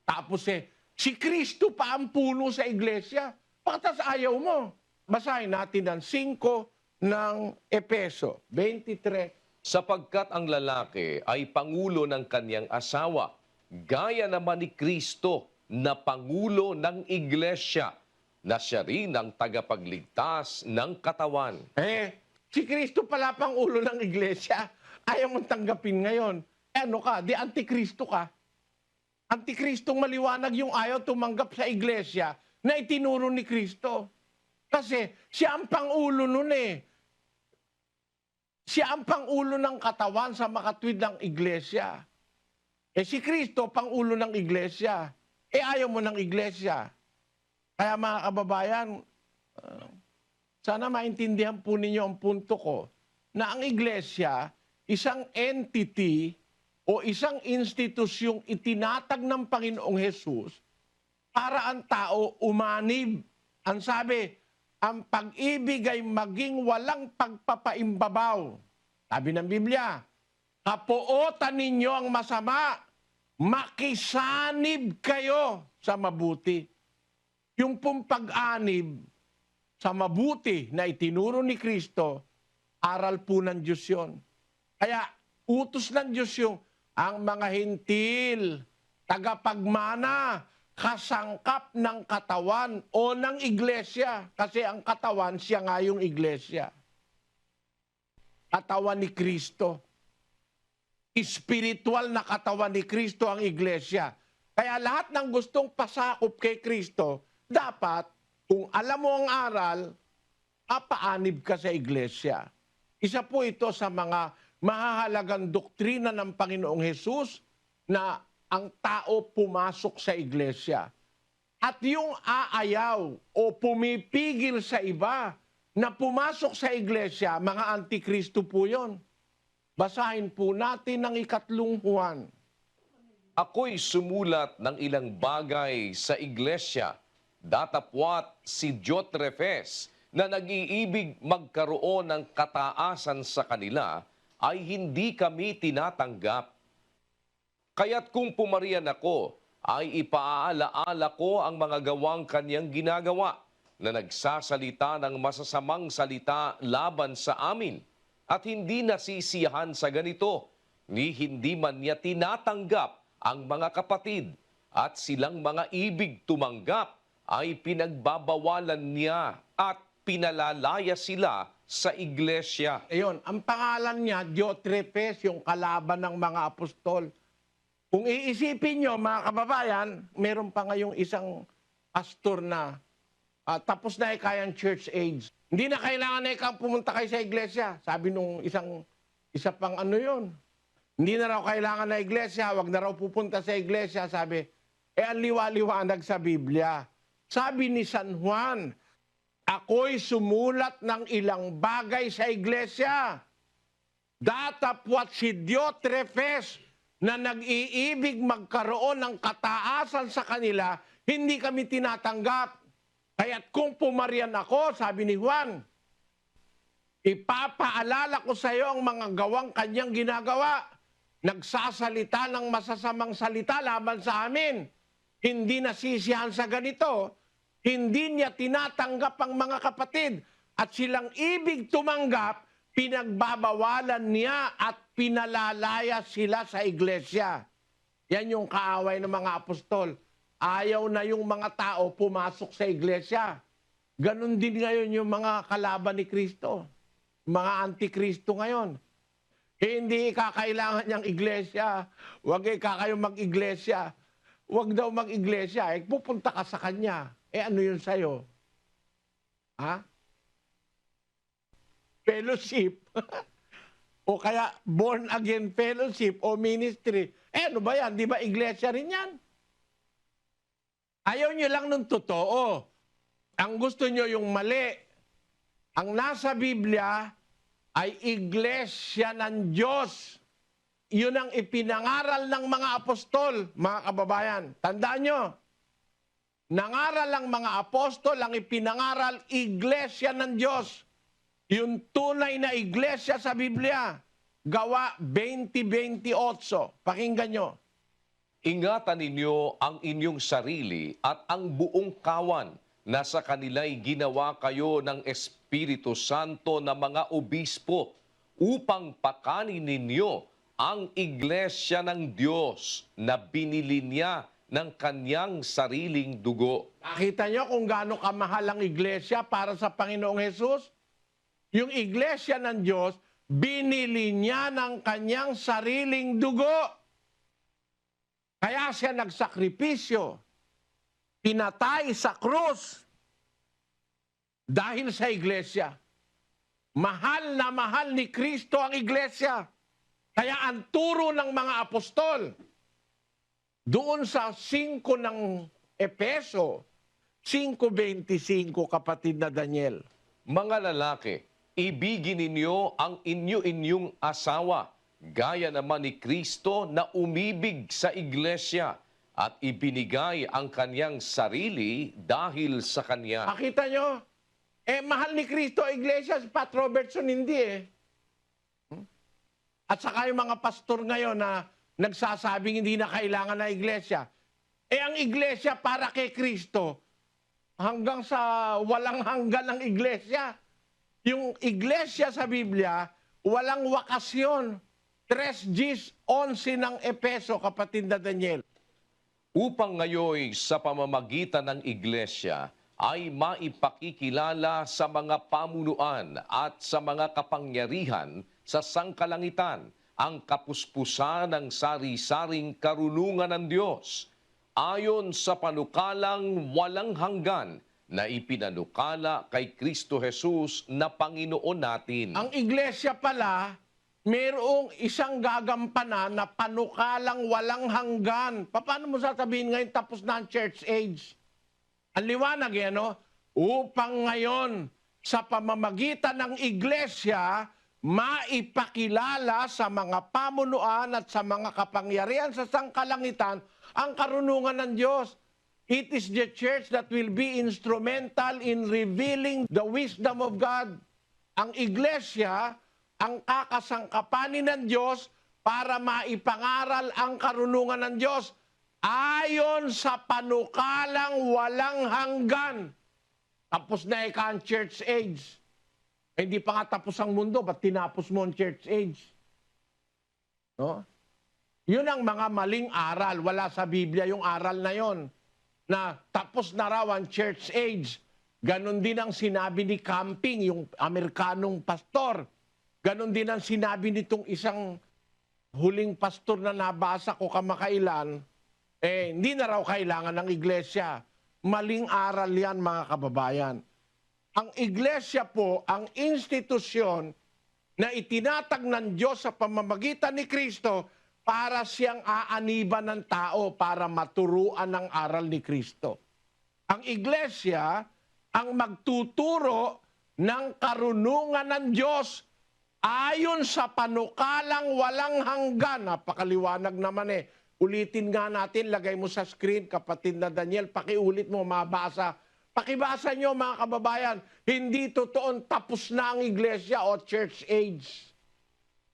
Tapos si Kristo pa ang puno sa iglesia. Pagkatas ayaw mo. Basahin natin ang 5 ng Epeso 23. Sapagkat ang lalaki ay pangulo ng kanyang asawa, gaya naman ni Kristo na pangulo ng iglesia, na siya rin ang tagapagligtas ng katawan. Si Kristo pala pang ulo ng iglesia. Ayaw mong tanggapin ngayon. Ano ka? Di antikristo ka. Antikristong maliwanag yung ayaw tumanggap sa iglesia na itinuro ni Kristo. Kasi siya ang pangulo nun Siya ang pangulo ng katawan sa makatwid ng iglesia. Si Kristo, pangulo ng iglesia. Ayaw mo ng iglesia. Kaya mga kababayan, sana maintindihan po ninyo ang punto ko na ang iglesia, isang entity o isang institusyong itinatag ng Panginoong Hesus para ang tao umanib. Ang sabi, ang pag-ibig ay maging walang pagpapaimbabaw. Sabi ng Biblia, kapuotan ninyo ang masama, makisanib kayo sa mabuti. Yung pong pag-anib sa mabuti na itinuro ni Kristo, aral po ng Diyos yun. Kaya utos ng Diyos yung ang mga hintil, tagapagmana, kasangkap ng katawan o ng iglesia. Kasi ang katawan, siya nga yung iglesia. Katawan ni Kristo. Espiritual na katawan ni Kristo ang iglesia. Kaya lahat ng gustong pasakop kay Kristo, dapat, kung alam mo ang aral, paanib ka sa iglesia. Isa po ito sa mga mahahalagang doktrina ng Panginoong Hesus na ang tao pumasok sa iglesia. At yung aayaw o pumipigil sa iba na pumasok sa iglesia, mga antikristo po yun. Basahin po natin ang 3 Juan. Ako'y sumulat ng ilang bagay sa iglesia, datapwat si Diotrephes na nag-iibig magkaroon ng kataasan sa kanila ay hindi kami tinatanggap. Kaya't kung pumarian ako, ay ipaalaala ko ang mga gawang kanyang ginagawa na nagsasalita ng masasamang salita laban sa amin at hindi nasisiyahan sa ganito, ni hindi man niya tinatanggap ang mga kapatid at silang mga ibig tumanggap ay pinagbabawalan niya at pinalalaya sila sa iglesia. Ayun, ang pangalan niya, Diotrephes, yung kalaban ng mga apostol. Kung iisipin nyo, mga kababayan, meron pa ngayong isang pastor na tapos na kayang church age. Hindi na kailangan na ikaw pumunta kayo sa iglesia. Sabi nung isa pang ano yun. Hindi na raw kailangan na iglesia, wag na raw pupunta sa iglesia. Sabi, ang liwa-liwanag sa Biblia. Sabi ni San Juan, ako'y sumulat ng ilang bagay sa iglesia. Datapwat si Diotrephes na nag-iibig magkaroon ng kataasan sa kanila, hindi kami tinatanggap. Kaya't kung pumarian ako, sabi ni Juan, ipapaalala ko sa iyo ang mga gawang kanyang ginagawa. Nagsasalita ng masasamang salita laban sa amin. Hindi nasisiyahan sa ganito. Hindi niya tinatanggap ang mga kapatid. At silang ibig tumanggap, pinagbabawalan niya at pinalalaya sila sa iglesia. Yan yung kaaway ng mga apostol. Ayaw na yung mga tao pumasok sa iglesia. Ganon din ngayon yung mga kalaban ni Kristo. Mga antikristo ngayon. Hindi kakailangan niyang iglesia. Huwag kayo mag-iglesia. Huwag daw mag-iglesia. Pupunta ka sa kanya. Ano yun sa'yo? Ha? Fellowship. O kaya born again fellowship o ministry. Ano ba yan? Di ba iglesia rin yan? Ayaw nyo lang ng totoo. Ang gusto nyo yung mali. Ang nasa Biblia ay iglesia ng Diyos. Yun ang ipinangaral ng mga apostol, mga kababayan. Tandaan nyo, nangaral ang mga apostol, ang ipinangaral, iglesia ng Diyos. Yung tunay na iglesia sa Biblia, Gawa 20:28. Pakinggan nyo. Ingatan ninyo ang inyong sarili at ang buong kawan na sa kanila'y ginawa kayo ng Espiritu Santo na mga obispo upang pakanin ninyo ang iglesia ng Diyos na binili niya ng kanyang sariling dugo. Nakita nyo kung gaano kamahal ang iglesia para sa Panginoong Hesus? Yung iglesia ng Diyos, binili niya ng kanyang sariling dugo. Kaya siya nagsakripisyo, pinatay sa krus dahil sa iglesia. Mahal na mahal ni Kristo ang iglesia. Kaya ang turo ng mga apostol, doon sa 5 ng Epeso, 5:25, kapatid na Daniel. Mga lalaki, ibigin ninyo ang inyo-inyong asawa, gaya naman ni Kristo na umibig sa iglesia at ibinigay ang kanyang sarili dahil sa kanya. Makita nyo? Mahal ni Kristo ang iglesia, si Pat Robertson hindi At saka yung mga pastor ngayon na nagsasabing hindi na kailangan na iglesia. Ang iglesia para kay Kristo, hanggang sa walang hanggan ng iglesia. Yung iglesia sa Biblia, walang wakasyon. 3:11 ng Epeso, kapatid na Daniel. Upang ngayon sa pamamagitan ng iglesia ay maipakikilala sa mga pamunuan at sa mga kapangyarihan sa sangkalangitan ang kapuspusan ng sari-saring karunungan ng Diyos ayon sa panukalang walang hanggan na ipinanukala kay Kristo Jesus na Panginoon natin. Ang iglesia pala, mayroong isang gagampanan na panukalang walang hanggan. Paano mo sasabihin ngayon tapos na ang church age? Ang liwanag yan, no? Upang ngayon, sa pamamagitan ng iglesia, maipakilala sa mga pamunuan at sa mga kapangyarihan sa sangkalangitan ang karunungan ng Diyos. It is the church that will be instrumental in revealing the wisdom of God. Ang iglesia, ang kakasangkapanin ng Diyos para maipangaral ang karunungan ng Diyos ayon sa panukalang walang hanggan. Tapos na ang church age. Hindi pa nga tapos ang mundo, ba't tinapos mo ang church age? No? Yun ang mga maling aral. Wala sa Biblia yung aral na yon, na tapos na raw ang church age. Ganon din ang sinabi ni Camping, yung Amerikanong pastor. Ganon din ang sinabi nitong isang huling pastor na nabasa ko kamakailan, hindi na raw kailangan ng iglesia. Maling aral yan, mga kababayan. Ang iglesia po, ang institusyon na itinatag ng Diyos sa pamamagitan ni Kristo para siyang aaniban ng tao para maturuan ng aral ni Kristo. Ang iglesia ang magtuturo ng karunungan ng Diyos ayon sa panukalang walang hanggan. Napakaliwanag naman Ulitin nga natin, lagay mo sa screen, kapatid na Daniel, pakiulit mo, mabasa. Pakibasa nyo, mga kababayan, hindi totoong tapos na ang iglesia o church age.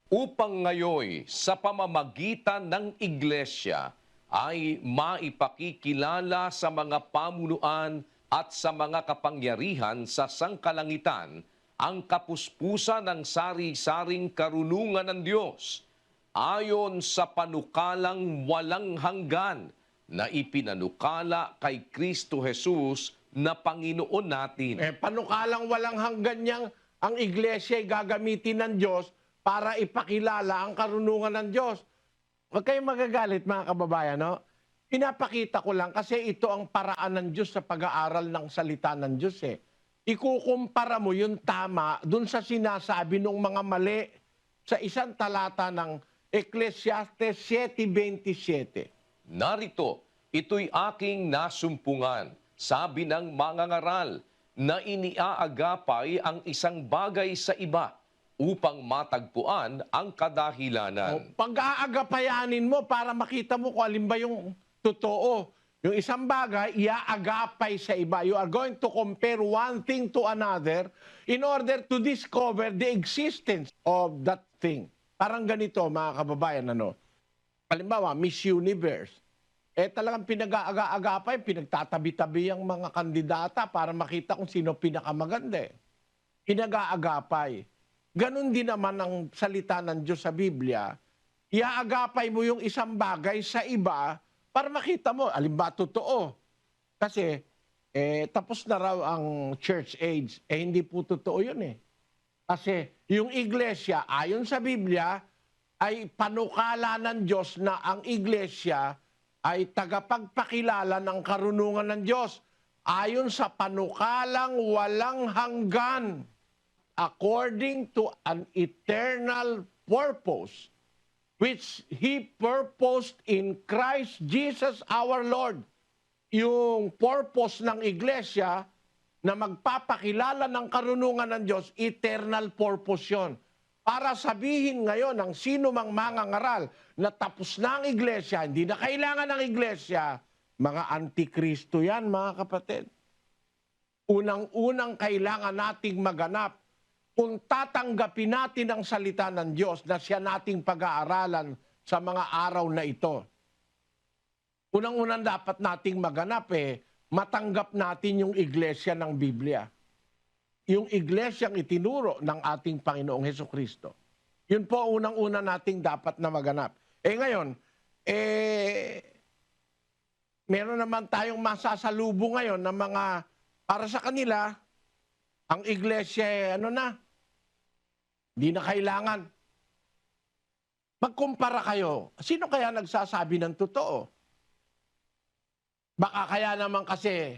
Upang ngayon sa pamamagitan ng iglesia ay maipakikilala sa mga pamunuan at sa mga kapangyarihan sa sangkalangitan ang kapuspusan ng sari-saring karunungan ng Diyos ayon sa panukalang walang hanggan na ipinanukala kay Kristo Jesus na Panginoon natin. Panukalang walang hanggan niyang ang iglesia ay gagamitin ng Diyos para ipakilala ang karunungan ng Diyos. Huwag kayong magagalit, mga kababayan, no? Pinapakita ko lang kasi ito ang paraan ng Diyos sa pag-aaral ng salita ng Diyos. ikukumpara mo yung tama dun sa sinasabi ng mga mali sa isang talata ng Ecclesiastes 7:27. Narito, ito'y aking nasumpungan, sabi ng mangangaral, na iniaagapay ang isang bagay sa iba upang matagpuan ang kadahilanan. Pag-aagapayanin mo para makita mo kung alin ba yung totoo. Yung isang bagay, iaagapay sa iba. You are going to compare one thing to another in order to discover the existence of that thing. Parang ganito, mga kababayan, ano? Halimbawa, Miss Universe. Talagang pinag-aagapay, pinagtatabi-tabi ang mga kandidata para makita kung sino pinakamaganda. Pinag-aagapay. Ganon din naman ang salita ng Diyos sa Biblia. Iaagapay mo yung isang bagay sa iba para makita mo, alin ba totoo? Kasi, tapos na raw ang church age. Hindi po totoo yun eh. Kasi yung iglesia, ayon sa Biblia, ay panukala ng Diyos na ang iglesia ay tagapagpakilala ng karunungan ng Diyos. Ayon sa panukalang walang hanggan, according to an eternal purpose, which He purposed in Christ Jesus our Lord. Yung purpose ng iglesia na magpapakilala ng karunungan ng Diyos, eternal purpose yun. Para sabihin ngayon ng sino mang mangangaral na tapos na ang iglesia, hindi na kailangan ng iglesia, mga antikristo yan, mga kapatid. Unang-unang kailangan nating maganap kung tatanggapin natin ang salita ng Diyos na siya nating pag-aaralan sa mga araw na ito. Unang-unang dapat nating maganap matanggap natin yung iglesia ng Biblia. Yung iglesyang itinuro ng ating Panginoong Hesukristo. Yun po unang-una nating dapat na maganap. Ngayon, meron naman tayong masasalubong ngayon na mga, para sa kanila, ang iglesia, hindi na kailangan. Magkumpara kayo. Sino kaya nagsasabi ng totoo? Baka kaya naman kasi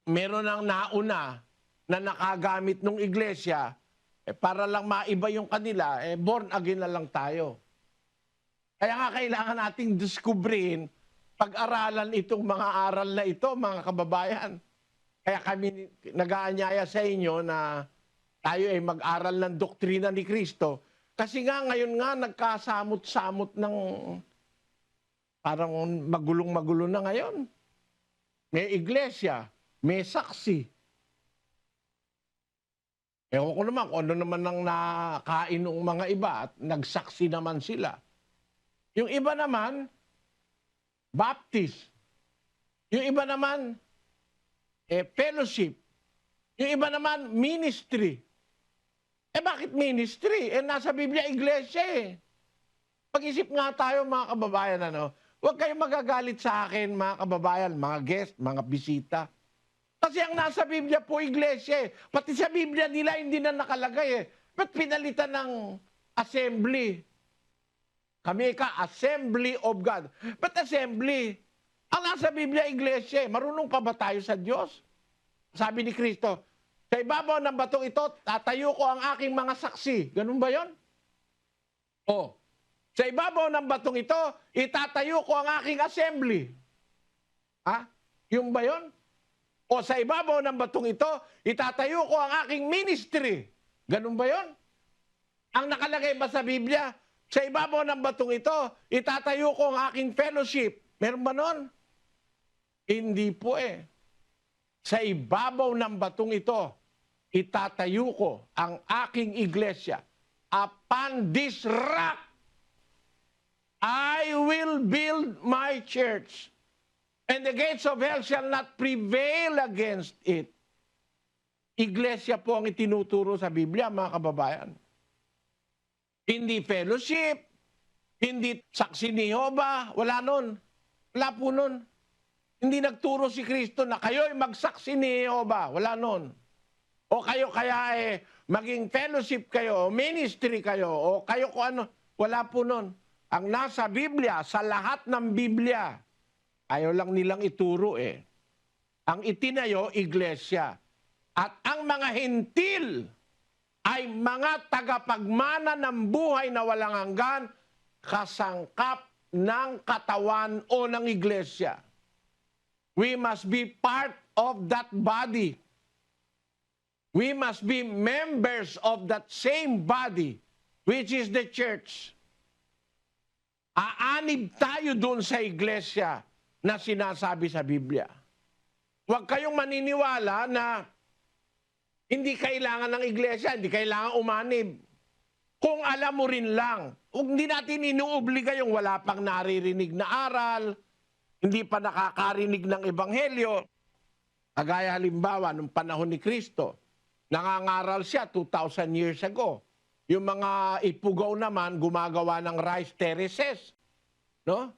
meron ng nauna na nakagamit ng iglesia para lang maiba yung kanila, born again na lang tayo. Kaya nga kailangan nating diskubrin, pag-aralan itong mga aral na ito, mga kababayan. Kaya kami nag-aanyaya sa inyo na tayo ay mag-aral ng doktrina ni Kristo. Kasi nga ngayon nga nagkasamot-samot ng parang magulong-magulo na ngayon. May iglesia, may saksi. Ewan ko naman kung ano naman ang nakain ng mga iba at nagsaksi naman sila. Yung iba naman, Baptist. Yung iba naman, fellowship. Yung iba naman, ministry. Bakit ministry? Nasa Biblia, iglesia Pag-isip nga tayo, mga kababayan, huwag kayong magagalit sa akin, mga kababayan, mga guest, mga bisita. Kasi ang nasa Biblia po, iglesia Pati sa Biblia nila, hindi na nakalagay Ba't pinalitan ng assembly? Kami Assembly of God. Ba't assembly? Ang nasa Biblia, iglesia Marunong pa ba tayo sa Diyos? Sabi ni Kristo, sa ibabaw ng batong ito, tatayo ko ang aking mga saksi. Ganun ba yon? Sa ibabaw ng batong ito, itatayo ko ang aking assembly. Yung ba yon? Sa ibabaw ng batong ito, itatayo ko ang aking ministry. Ganun ba yon? Ang nakalagay ba sa Biblia, sa ibabaw ng batong ito, itatayo ko ang aking fellowship. Meron ba nun? Hindi po Sa ibabaw ng batong ito, itatayo ko ang aking iglesia. Upon this rock, I will build my church. And the gates of hell shall not prevail against it. Iglesia po ang itinuturo sa Biblia, mga kababayan. Hindi fellowship, hindi saksi ni Jehovah, wala nun. Wala po nun. Hindi nagturo si Kristo na kayo'y magsaksi ni Jehovah, wala nun. O kayo kaya maging fellowship kayo, o ministry kayo, o kayo kung ano, wala po nun. Ang nasa Biblia, sa lahat ng Biblia, ayaw lang nilang ituro Ang itinayo, iglesia. At ang mga hentil ay mga tagapagmana ng buhay na walang hanggan, kasangkap ng katawan o ng iglesia. We must be part of that body. We must be members of that same body, which is the church. Aanib tayo doon sa iglesia na sinasabi sa Biblia. Huwag kayong maniniwala na hindi kailangan ng iglesia, hindi kailangan umanib. Kung alam mo rin lang, hindi natin inuobliga yung wala pang naririnig na aral, hindi pa nakakarinig ng ebanghelyo. Kagaya halimbawa, nung panahon ni Kristo, nangangaral siya 2,000 years ago. Yung mga ipugaw naman, gumagawa ng rice terraces. No?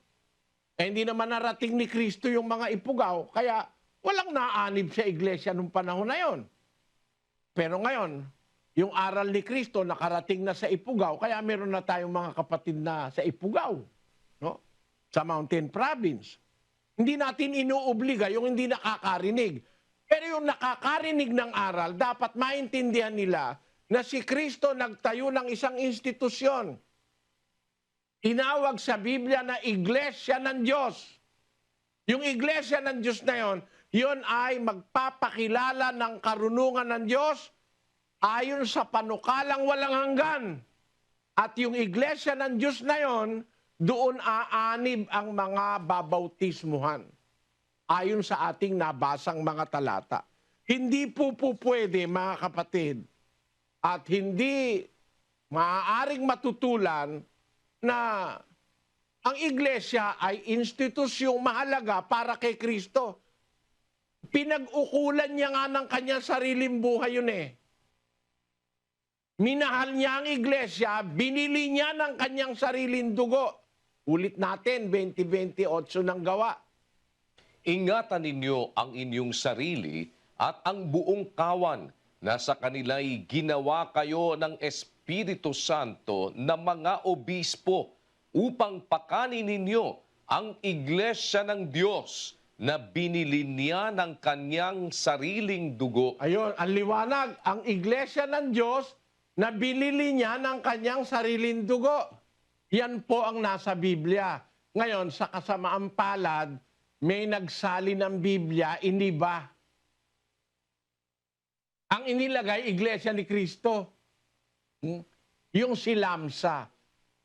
Eh, hindi naman narating ni Kristo yung mga ipugaw, kaya walang naanib sa iglesia nung panahon na yon. Pero ngayon, yung aral ni Kristo nakarating na sa ipugaw, kaya meron na tayong mga kapatid na sa ipugaw. No? Sa Mountain Province. Hindi natin inuobliga yung hindi nakakarinig. Pero yung nakakarinig ng aral, dapat maintindihan nila na si Kristo nagtayo ng isang institusyon. Tinawag sa Biblia na Iglesia ng Diyos. Yung Iglesia ng Diyos na yon ay magpapakilala ng karunungan ng Diyos ayon sa panukalang walang hanggan. At yung Iglesia ng Diyos na yon, doon aanib ang mga babautismuhan. Ayon sa ating nabasang mga talata. Hindi po pwede, mga kapatid, at hindi maaaring matutulan na ang iglesia ay institusyong mahalaga para kay Kristo. Pinag-ukulan niya nga ng kanyang sariling buhay yun eh. Minahal niya ang iglesia, binili niya ng kanyang sariling dugo. Ulit natin, 20:28 ng gawa. Ingatan ninyo ang inyong sarili at ang buong kawan na sa kanila'y ginawa kayo ng Espiritu Santo na mga obispo upang pakanin ninyo ang iglesia ng Diyos na binili niya ng kanyang sariling dugo. Ayun, ang liwanag, ang iglesia ng Diyos na binili niya ng kanyang sariling dugo. Yan po ang nasa Biblia. Ngayon, sa kasamaang palad, may nagsali ng Biblia, iniba. Ang inilagay, Iglesia ni Kristo. Yung si Lamsa.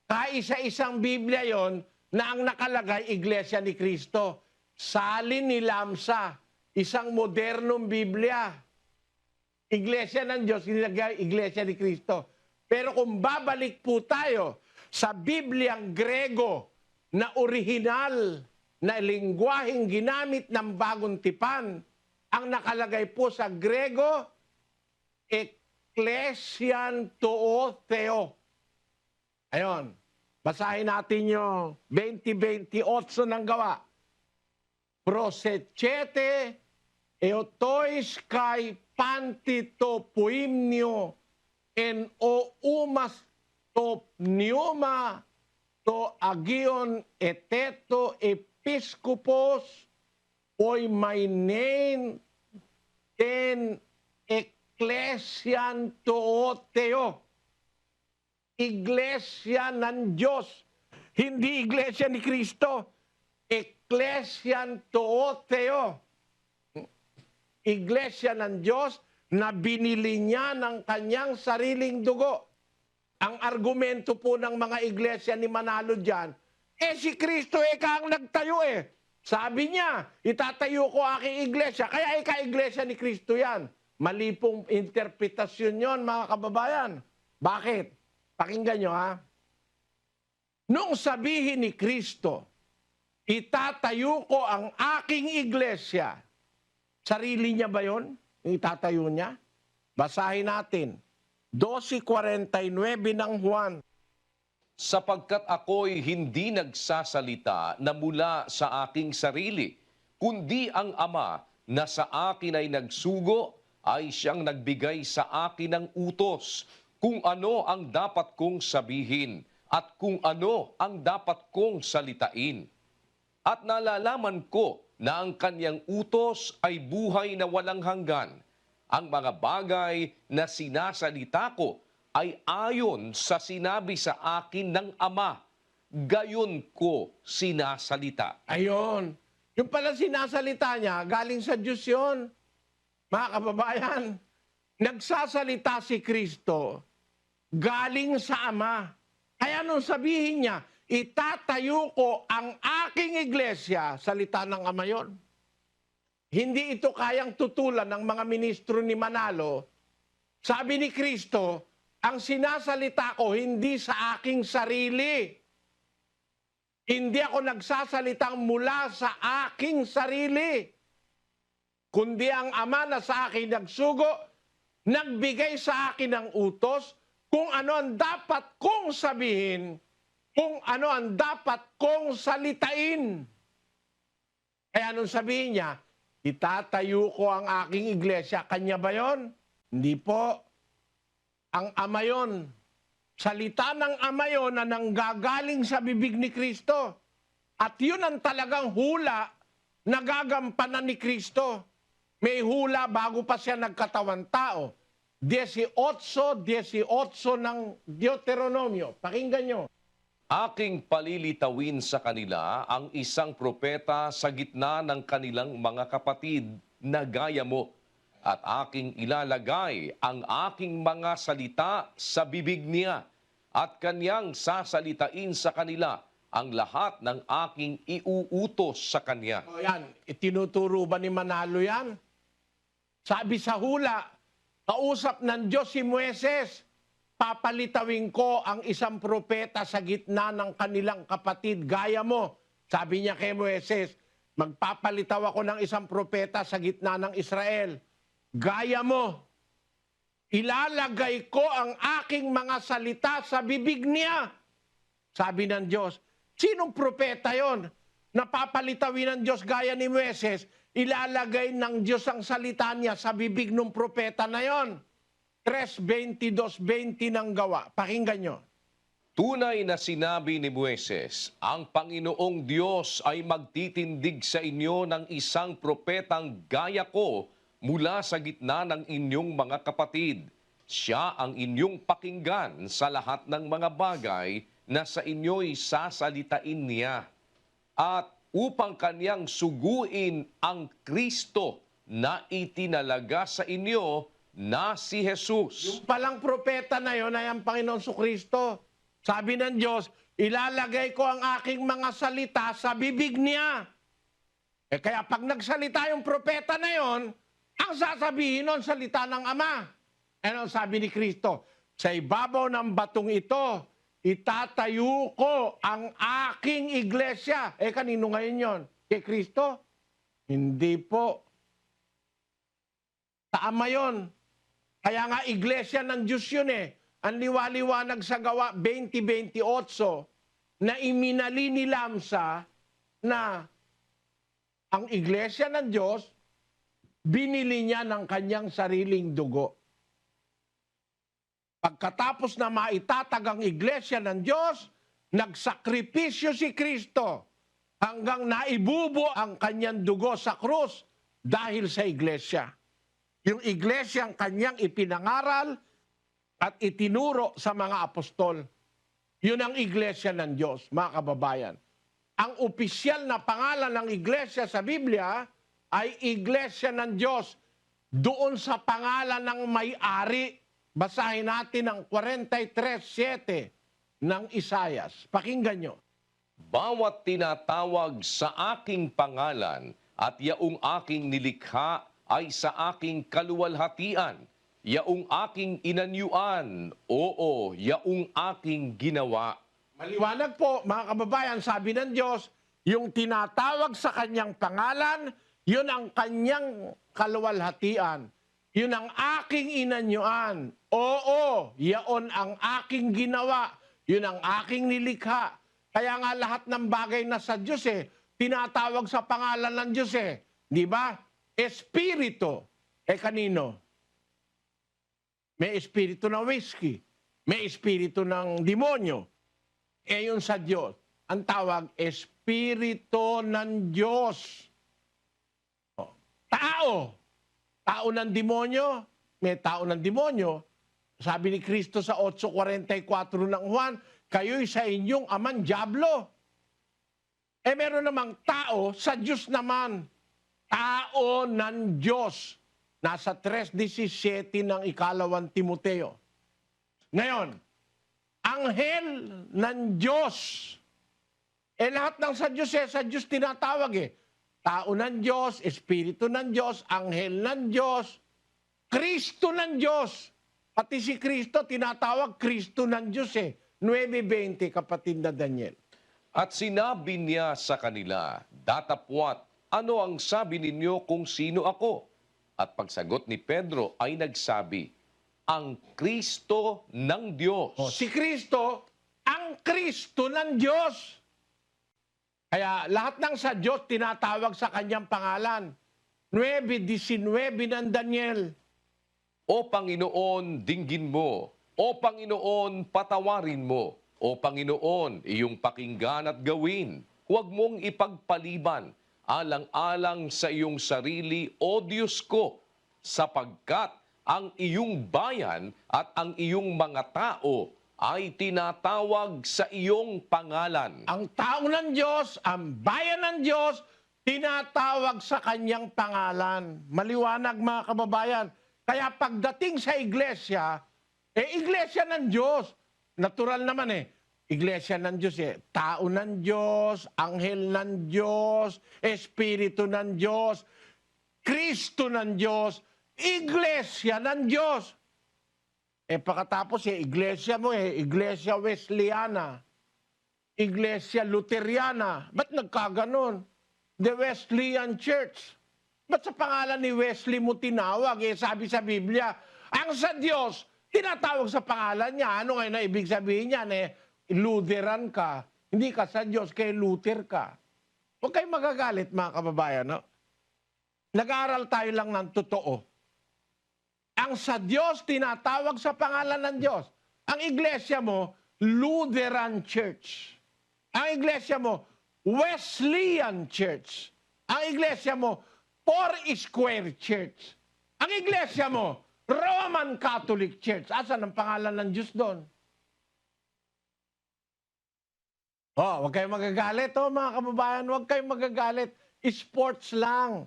Kaisa-isang Biblia yon na ang nakalagay, Iglesia ni Kristo. Salin ni Lamsa, isang modernong Biblia. Iglesia ng Diyos, inilagay, Iglesia ni Kristo. Pero kung babalik po tayo sa Bibliang Grego na orihinal, na lingwaheng ginamit ng Bagong Tipan, ang nakalagay po sa Grego, Ecclesian to Theo. Ayon, basahin natin yung 20:28 ng gawa. Prosechete eotois kai pantito puimnio en o umas to pneuma to agion eteto episkopos oi mainen ten ecclesian to Theo. Iglesia ng Diyos. Hindi iglesia ni Kristo. Ecclesian to Theo. Iglesia ng Diyos na binili niya ng kanyang sariling dugo. Ang argumento po ng mga iglesia ni Manalo dyan, si Kristo ang nagtayo eh. Sabi niya, itatayo ko aking iglesia, kaya iglesia ni Kristo yan. Mali pong interpretasyon yon, mga kababayan. Bakit? Pakinggan nyo ha. Nung sabihin ni Kristo, itatayo ko ang aking iglesia, sarili niya ba yon? Yung itatayo niya? Basahin natin. 12:49 ng Juan. Sapagkat ako'y hindi nagsasalita na mula sa aking sarili, kundi ang Ama na sa akin ay nagsugo, ay siyang nagbigay sa akin ng utos kung ano ang dapat kong sabihin at kung ano ang dapat kong salitain. At nalalaman ko na ang kanyang utos ay buhay na walang hanggan, Ang mga bagay na sinasalita ko ay ayon sa sinabi sa akin ng Ama. Gayon ko sinasalita. Ayon. Yung pala sinasalita niya, galing sa Diyos yun. Mga kababayan, nagsasalita si Kristo galing sa Ama. Kaya nung sabihin niya, itatayo ko ang aking iglesia, salita ng Ama yon. Hindi ito kayang tutulan ng mga ministro ni Manalo. Sabi ni Kristo, ang sinasalita ko hindi sa aking sarili. Hindi ako nagsasalitang mula sa aking sarili. Kundi ang Ama na sa akin nagsugo, nagbigay sa akin ng utos kung ano ang dapat kong sabihin, kung ano ang dapat kong salitain. Kaya nung sabihin niya, itatayo ko ang aking iglesia. Kanya ba yon? Hindi po. Ang Ama yon. Salita ng Ama yon na nanggagaling sa bibig ni Kristo. At yun ang talagang hula na gagampanan ni Kristo. May hula bago pa siya nagkatawan tao. 18:18 ng Deuteronomio. Pakinggan nyo. Aking palilitawin sa kanila ang isang propeta sa gitna ng kanilang mga kapatid na gaya mo, at aking ilalagay ang aking mga salita sa bibig niya, at kanyang sasalitain sa kanila ang lahat ng aking iuutos sa kanya. O yan, itinuturo ba ni Manalo yan? Sabi sa hula, kausap ng Diyos si Moises, papalitawin ko ang isang propeta sa gitna ng kanilang kapatid, gaya mo. Sabi niya kay Moises, magpapalitaw ako ng isang propeta sa gitna ng Israel, gaya mo. Ilalagay ko ang aking mga salita sa bibig niya. Sabi ng Diyos, sinong propeta yon? Napapalitawin ng Diyos gaya ni Moises, ilalagay ng Diyos ang salita niya sa bibig ng propeta na yon. 3:22-20 ng Gawa. Pakinggan nyo. Tunay na sinabi ni Moises, ang Panginoong Diyos ay magtitindig sa inyo ng isang propetang gaya ko mula sa gitna ng inyong mga kapatid. Siya ang inyong pakinggan sa lahat ng mga bagay na sa inyo'y sasalitain niya. At upang kanyang suguin ang Kristo na itinalaga sa inyo na si Jesus. Yung palang propeta na yon ay ang Panginoon Kristo. Sabi ng Diyos, ilalagay ko ang aking mga salita sa bibig niya. Kaya pag nagsalita yung propeta na yon, ang sasabihin nun, salita ng Ama. Ano sabi ni Kristo? Sa ibabaw ng batong ito, itatayo ko ang aking iglesia. Kanino ngayon yon? Kay Kristo? Hindi po. Sa Ama yon. Kaya nga iglesia ng Diyos yun Ang liwaliwanag sa Gawa 20:28 na iminali ni Lamsa na ang iglesia ng Diyos, binili niya ng kanyang sariling dugo. Pagkatapos na maitatag ang iglesia ng Diyos, nagsakripisyo si Kristo hanggang naibubo ang kanyang dugo sa krus dahil sa iglesia. Yung iglesia ang kanyang ipinangaral at itinuro sa mga apostol. Yun ang iglesia ng Diyos, mga kababayan. Ang opisyal na pangalan ng iglesia sa Biblia ay iglesia ng Diyos. Doon sa pangalan ng may-ari, basahin natin ang 43:7 ng Isayas. Pakinggan nyo. Bawat tinatawag sa aking pangalan at yaong aking nilikha ay sa aking kaluwalhatian, yaong aking inanyuan, oo, yaong aking ginawa. Maliwanag po, mga kababayan, sabi ng Diyos, yung tinatawag sa kanyang pangalan, yun ang kanyang kaluwalhatian. Yun ang aking inanyuan. Oo, yaon ang aking ginawa. Yun ang aking nilikha. Kaya nga lahat ng bagay na sa Diyos tinatawag sa pangalan ng Diyos Di ba? Espiritu. Kanino? May espiritu ng whiskey. May espiritu ng demonyo. Yun sa Diyos. Ang tawag, espiritu ng Diyos. Tao. tao ng demonyo, may tao ng demonyo. Sabi ni Kristo sa 8:44 ng Juan, kayo'y sa inyong amang diablo. Meron namang tao sa Diyos naman. Tao ng Diyos. Nasa 3:17 ng ikalawang Timoteo. Ngayon, anghel ng Diyos. Lahat ng sa Diyos tinatawag Tao ng Diyos, Espiritu ng Diyos, Anghel ng Diyos, Kristo ng Diyos. Pati si Kristo, tinatawag Kristo ng Diyos 9:20, kapatid na Daniel. At sinabi niya sa kanila, datapwat, ano ang sabi ninyo kung sino ako? At pagsagot ni Pedro ay nagsabi, ang Kristo ng Diyos. Si Kristo, ang Kristo ng Diyos. Kaya lahat ng sa Diyos tinatawag sa kanyang pangalan. 9:19 ng Daniel. O Panginoon, dinggin mo. O Panginoon, patawarin mo. O Panginoon, iyong pakinggan at gawin. Huwag mong ipagpaliban, alang-alang sa iyong sarili, O Diyos ko, sapagkat ang iyong bayan at ang iyong mga tao ay tinatawag sa iyong pangalan. Ang tao ng Diyos, ang bayan ng Diyos, tinatawag sa kanyang pangalan. Maliwanag mga kababayan. Kaya pagdating sa iglesia, iglesia ng Diyos. Natural naman iglesia ng Diyos Tao ng Diyos, anghel ng Diyos, Espiritu ng Diyos, Kristo ng Diyos, iglesia ng Diyos. Pagkatapos iglesia mo iglesia Wesleyana, iglesia Luteriana. Ba't nagkaganon? The Wesleyan Church. Ba't sa pangalan ni Wesley mo tinawag? Sabi sa Biblia, ang sa Diyos, tinatawag sa pangalan niya. Ano ngayon na ibig sabihin niyan? Lutheran ka. Hindi ka sa Diyos, kay Luther ka. Huwag kayong magagalit mga kababayan. No? Nag-aaral tayo lang ng totoo. Ang sa Diyos, tinatawag sa pangalan ng Diyos. Ang iglesia mo, Lutheran Church. Ang iglesia mo, Wesleyan Church. Ang iglesia mo, Four Square Church. Ang iglesia mo, Roman Catholic Church. Asan ang pangalan ng Diyos doon? Huwag kayong magagalit, mga kababayan. Huwag kayong magagalit. Sports lang.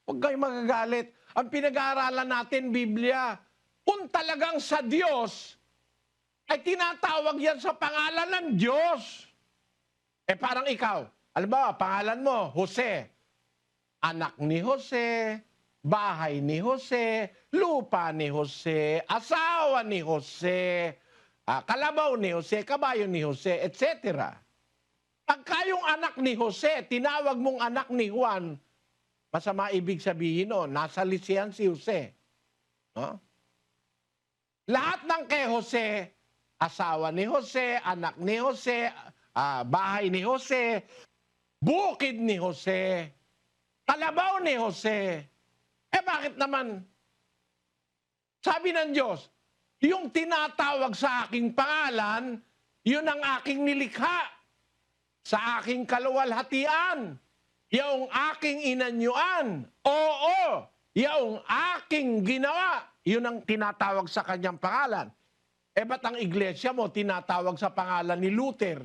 Huwag kayong magagalit. Ang pinag-aaralan natin, Biblia, kung talagang sa Diyos, ay tinatawag yan sa pangalan ng Diyos. Parang ikaw, alam ba, pangalan mo, Jose. Anak ni Jose, bahay ni Jose, lupa ni Jose, asawa ni Jose, kalabaw ni Jose, kabayo ni Jose, etc. Pagka yung anak ni Jose, tinawag mong anak ni Juan, masama ibig sabihin nasa lisihan si Jose. No? Lahat ng kay Jose, asawa ni Jose, anak ni Jose, bahay ni Jose, bukid ni Jose, kalabaw ni Jose. Bakit naman? Sabi ng Diyos, yung tinatawag sa aking pangalan, yun ang aking nilikha. Sa aking kaluwalhatian. Yung aking inanyuan. Oo, yung aking ginawa. Yun ang tinatawag sa kanyang pangalan. Ba't ang iglesia mo tinatawag sa pangalan ni Luther?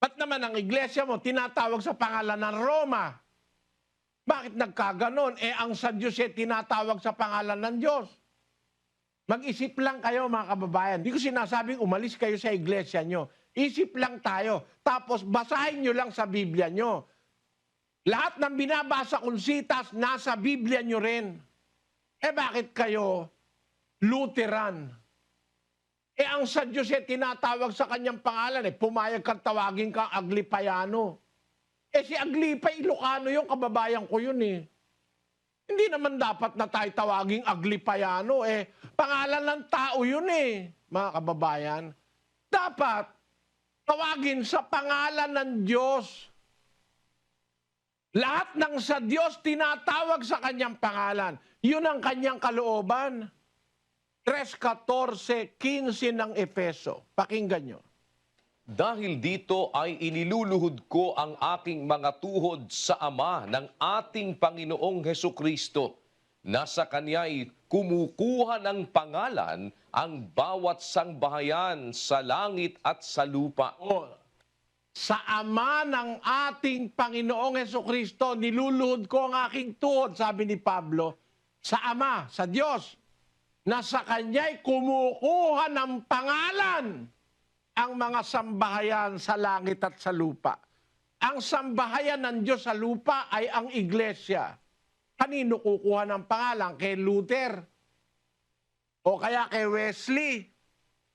Ba't naman ang iglesia mo tinatawag sa pangalan ng Roma? Bakit nagkaganon? Ang sa Diyos tinatawag sa pangalan ng Diyos. Mag-isip lang kayo mga kababayan. Di ko sinasabing umalis kayo sa iglesia nyo. Isip lang tayo. Tapos basahin nyo lang sa Biblia nyo. Lahat ng binabasa kong sitas, nasa Biblia nyo rin. Bakit kayo Lutheran? Ang sa Diyos tinatawag sa kanyang pangalan. Pumayag kang tawagin kang Aglipayano. Si Aglipay, Ilocano yung kababayan ko yun Hindi naman dapat na tayo tawaging Aglipayano. Pangalan ng tao yun mga kababayan. Dapat tawagin sa pangalan ng Diyos. Lahat ng sa Diyos tinatawag sa kanyang pangalan. Yun ang kanyang kalooban. 3:14-15 ng Efeso. Pakinggan nyo. Dahil dito ay iniluluhod ko ang aking mga tuhod sa Ama ng ating Panginoong Hesukristo, Nasa kanya'y kumukuha ng pangalan ang bawat sangbahayan sa langit at sa lupa. O, sa Ama ng ating Panginoong Hesukristo, niluluhod ko ang aking tuhod, sabi ni Pablo, sa Ama, sa Diyos, na sa Kanya'y kumukuha ng pangalan ang mga sambahayan sa langit at sa lupa. Ang sambahayan ng Diyos sa lupa ay ang iglesia. Kanino kukuha ng pangalan? Kay Luther? O kaya kay Wesley?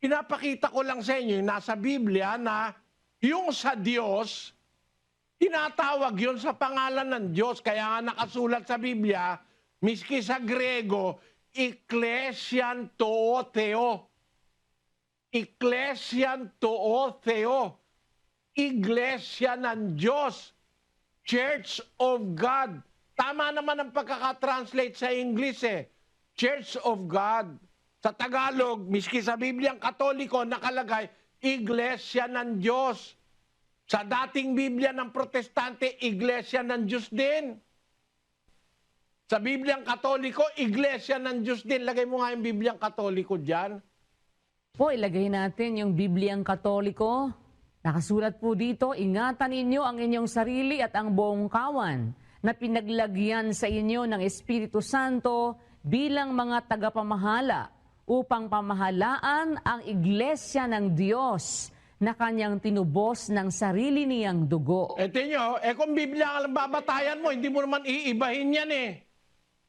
Pinapakita ko lang sa inyo, nasa Biblia na yung sa Diyos, tinatawag yun sa pangalan ng Diyos. Kaya nga nakasulat sa Biblia, miski sa Grego, Ecclesian to Theo. Ecclesian to Theo. Iglesia ng Diyos. Church of God. Tama naman ang pagkakatranslate sa English eh. Church of God. Sa Tagalog, miski sa Bibliang Katoliko, nakalagay, Iglesia ng Diyos. Sa dating Biblia ng Protestante, Iglesia ng Diyos din. Sa Bibliang Katoliko, Iglesia ng Diyos din. Lagay mo nga yung Bibliang Katoliko dyan. Po, ilagay natin yung Bibliang Katoliko. Nakasulat po dito, ingatan ninyo ang inyong sarili at ang buong kawan na pinaglagyan sa inyo ng Espiritu Santo bilang mga tagapamahala upang pamahalaan ang iglesia ng Diyos na kanyang tinubos ng sarili niyang dugo. Nyo, kung Biblia ang babatayan mo, hindi mo naman iibahin yan eh.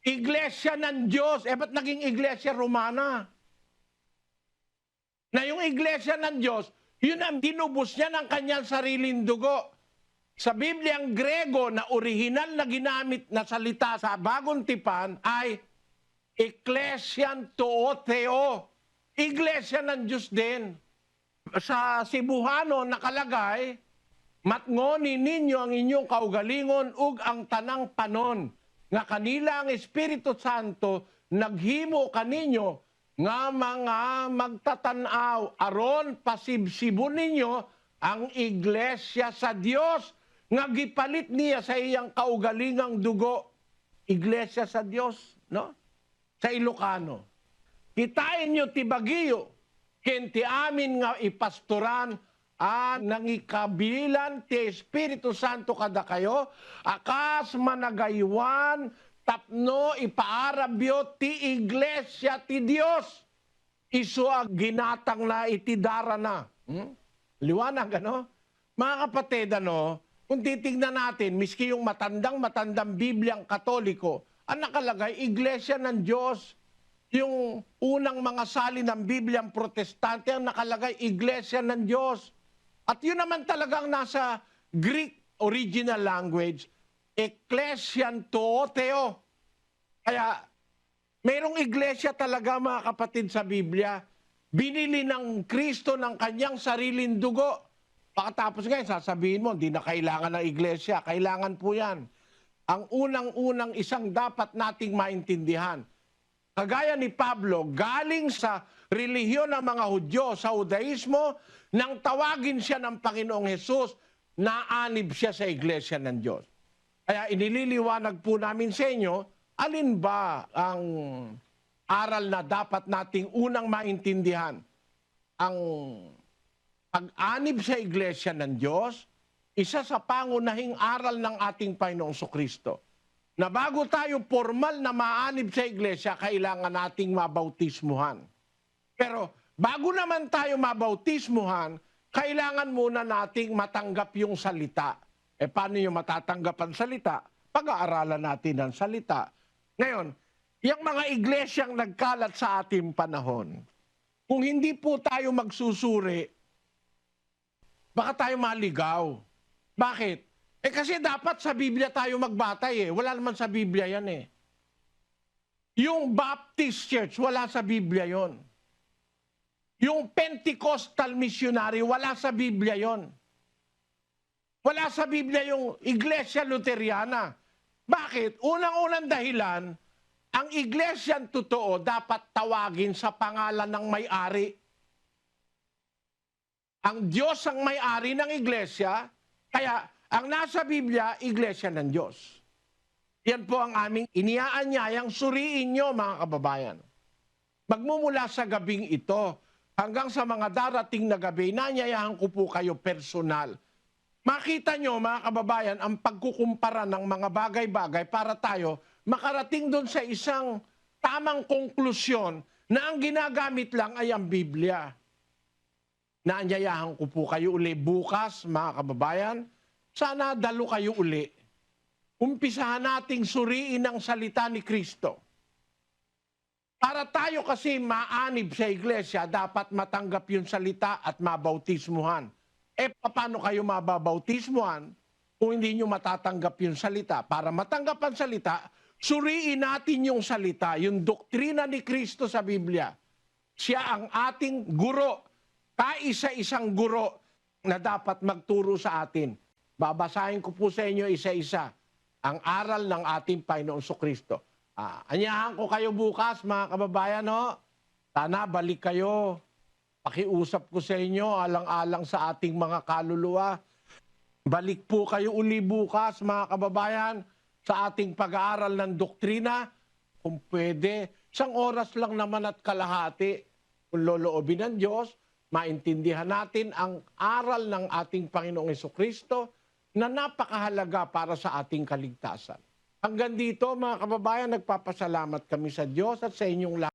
Iglesia ng Diyos. Ba't naging Iglesia Romana? Na yung Iglesia ng Diyos, yun ang tinubos niya ng kanyang sariling dugo. Sa Bibliang Grego na orihinal na ginamit na salita sa Bagong Tipan ay Ecclesian to Theo. Iglesia ng Diyos din. Sa Cebuano nakalagay, matngoni ninyo ang inyong kaugalingon ug ang tanang panon, nga kanila ang Espiritu Santo naghimo kaninyo nga mga magtatanaw aron pasibsibon ninyo ang iglesia sa Dios nga gipalit niya sa iyang kaugalingang dugo. Iglesia sa Dios, no? Sa Ilocano. Kitain nyo ti Baguio, kenti amin nga ipastoran nangikabilan ti Espiritu Santo kada kayo, akas managaywan, tapno ipaarabyo ti iglesia ti Dios. Isu ginatang na itidara na. Liwanag, ano? Mga kapatid, ano, kung titignan natin, miski yung matandang Bibliang Katoliko, ang nakalagay, Iglesia ng Diyos. Yung unang mga salin ng Bibliang Protestante, ang nakalagay, Iglesia ng Diyos. At yun naman talagang nasa Greek original language, Ecclesian to Theo. Kaya, mayroong iglesia talaga mga kapatid sa Biblia. Binili ng Kristo ng kanyang sariling dugo. Pagkatapos ngayon, sasabihin mo, hindi na kailangan ng iglesia. Kailangan po yan. Ang unang-unang isang dapat nating maintindihan. Kagaya ni Pablo, galing sa relihiyon ng mga Hudyo, sa Judaismo, nang tawagin siya ng Panginoong Hesus, naanib siya sa iglesia ng Diyos. Kaya inililiwanag po namin sa inyo, alin ba ang aral na dapat nating unang maintindihan? Ang pag-anib sa iglesia ng Diyos, isa sa pangunahing aral ng ating Panginoong Kristo. Na bago tayo formal na maanib sa iglesia, kailangan nating mabautismuhan. Pero bago naman tayo mabautismuhan, kailangan muna nating matanggap yung salita. Paano yung matatanggap ang salita? Pag-aaralan natin ang salita. Ngayon, yung mga iglesyang nagkalat sa ating panahon, kung hindi po tayo magsusuri, baka tayo maligaw. Bakit? Kasi dapat sa Biblia tayo magbatay eh. Wala naman sa Biblia yan eh. Yung Baptist Church, wala sa Biblia yon. Yung Pentecostal missionary, wala sa Biblia yon. Wala sa Biblia yung Iglesia Luteriana. Bakit? Unang-unang dahilan, ang iglesyang totoo dapat tawagin sa pangalan ng may-ari. Ang Diyos ang may-ari ng iglesia, kaya ang nasa Biblia, iglesia ng Diyos. Yan po ang aming iniaanyayang suriin nyo, mga kababayan. Magmumula sa gabing ito hanggang sa mga darating na gabi, nanyayahan ko po kayo personal. Makita nyo, mga kababayan, ang pagkukumpara ng mga bagay-bagay para tayo makarating doon sa isang tamang konklusyon na ang ginagamit lang ay ang Biblia. Naanyayahan ko po kayo uli bukas, mga kababayan. Sana dalo kayo uli. Umpisahan nating suriin ang salita ni Kristo. Para tayo kasi maanib sa iglesia, dapat matanggap yung salita at mabautismuhan. Paano kayo mababautismuhan kung hindi nyo matatanggap yung salita? Para matanggap ang salita, suriin natin yung salita, yung doktrina ni Kristo sa Biblia. Siya ang ating guro, kaisa-isang guro na dapat magturo sa atin. Babasahin ko po sa inyo isa-isa ang aral ng ating Panginoong Kristo. Anyahan ko kayo bukas, mga kababayan, no? Sana balik kayo. Pakiusap ko sa inyo, alang-alang sa ating mga kaluluwa. Balik po kayo uli bukas, mga kababayan, sa ating pag-aaral ng doktrina. Kung pwede, 1 oras lang naman at kalahati. Kung loloobin ng Diyos, maintindihan natin ang aral ng ating Panginoong Kristo na napakahalaga para sa ating kaligtasan. Hanggang dito, mga kababayan, nagpapasalamat kami sa Diyos at sa inyong lahat.